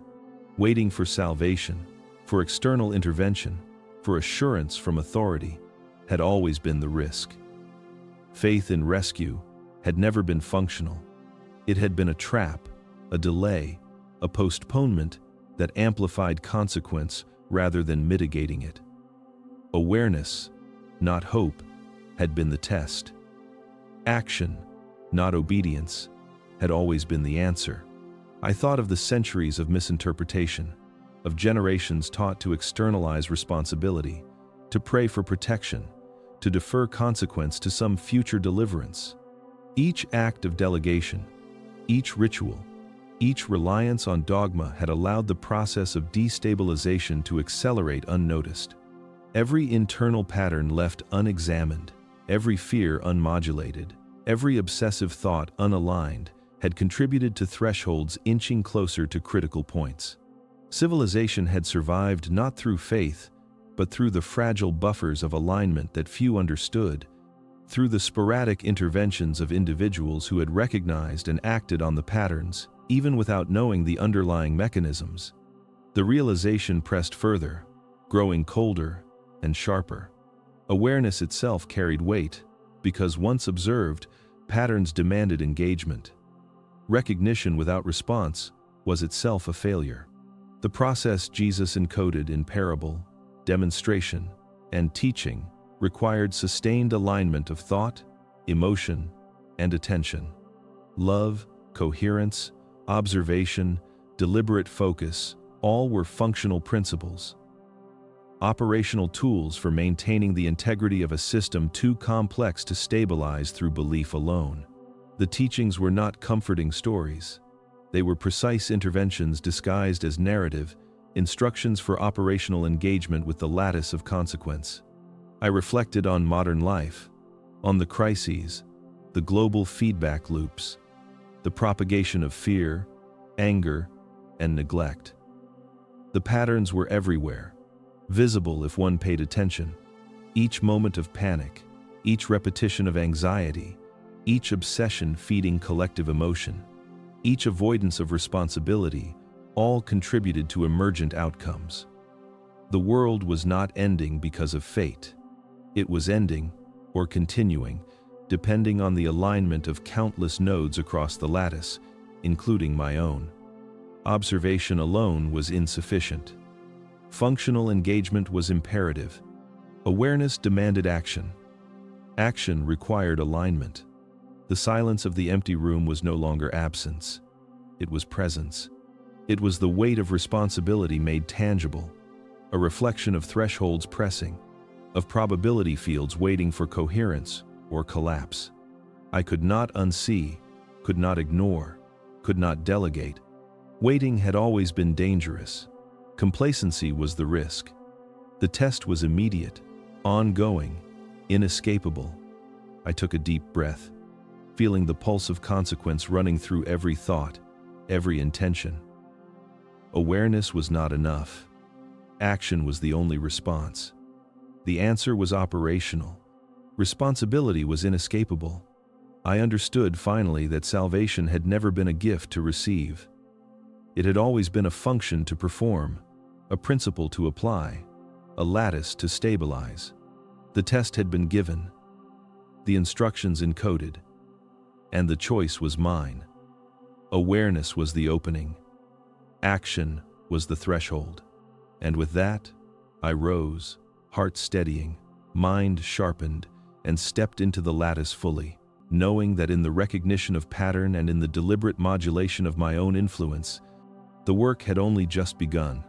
Waiting for salvation, for external intervention, for assurance from authority, had always been the risk. Faith in rescue had never been functional. It had been a trap, a delay, a postponement that amplified consequence rather than mitigating it. Awareness, not hope, had been the test. Action, not obedience, had always been the answer. I thought of the centuries of misinterpretation, of generations taught to externalize responsibility, to pray for protection, to defer consequence to some future deliverance. Each act of delegation, each ritual, each reliance on dogma had allowed the process of destabilization to accelerate unnoticed. Every internal pattern left unexamined, every fear unmodulated, every obsessive thought unaligned, had contributed to thresholds inching closer to critical points. Civilization had survived not through faith, but through the fragile buffers of alignment that few understood, through the sporadic interventions of individuals who had recognized and acted on the patterns, even without knowing the underlying mechanisms. The realization pressed further, growing colder and sharper. Awareness itself carried weight, because once observed, patterns demanded engagement. Recognition without response was itself a failure. The process Jesus encoded in parable, demonstration, and teaching required sustained alignment of thought, emotion, and attention. Love, coherence, observation, deliberate focus, all were functional principles. Operational tools for maintaining the integrity of a system too complex to stabilize through belief alone. The teachings were not comforting stories. They were precise interventions disguised as narrative, instructions for operational engagement with the lattice of consequence. I reflected on modern life, on the crises, the global feedback loops, the propagation of fear, anger, and neglect. The patterns were everywhere, visible if one paid attention. Each moment of panic, each repetition of anxiety, each obsession feeding collective emotion, each avoidance of responsibility, all contributed to emergent outcomes. The world was not ending because of fate. It was ending, or continuing, depending on the alignment of countless nodes across the lattice, including my own. Observation alone was insufficient. Functional engagement was imperative. Awareness demanded action. Action required alignment. The silence of the empty room was no longer absence. It was presence. It was the weight of responsibility made tangible, a reflection of thresholds pressing, of probability fields waiting for coherence or collapse. I could not unsee, could not ignore, could not delegate. Waiting had always been dangerous. Complacency was the risk. The test was immediate, ongoing, inescapable. I took a deep breath, feeling the pulse of consequence running through every thought, every intention. Awareness was not enough. Action was the only response. The answer was operational. Responsibility was inescapable. I understood finally that salvation had never been a gift to receive. It had always been a function to perform, a principle to apply, a lattice to stabilize. The test had been given, the instructions encoded, and the choice was mine. Awareness was the opening. Action was the threshold. And with that, I rose, heart steadying, mind sharpened, and stepped into the lattice fully, knowing that in the recognition of pattern and in the deliberate modulation of my own influence, the work had only just begun.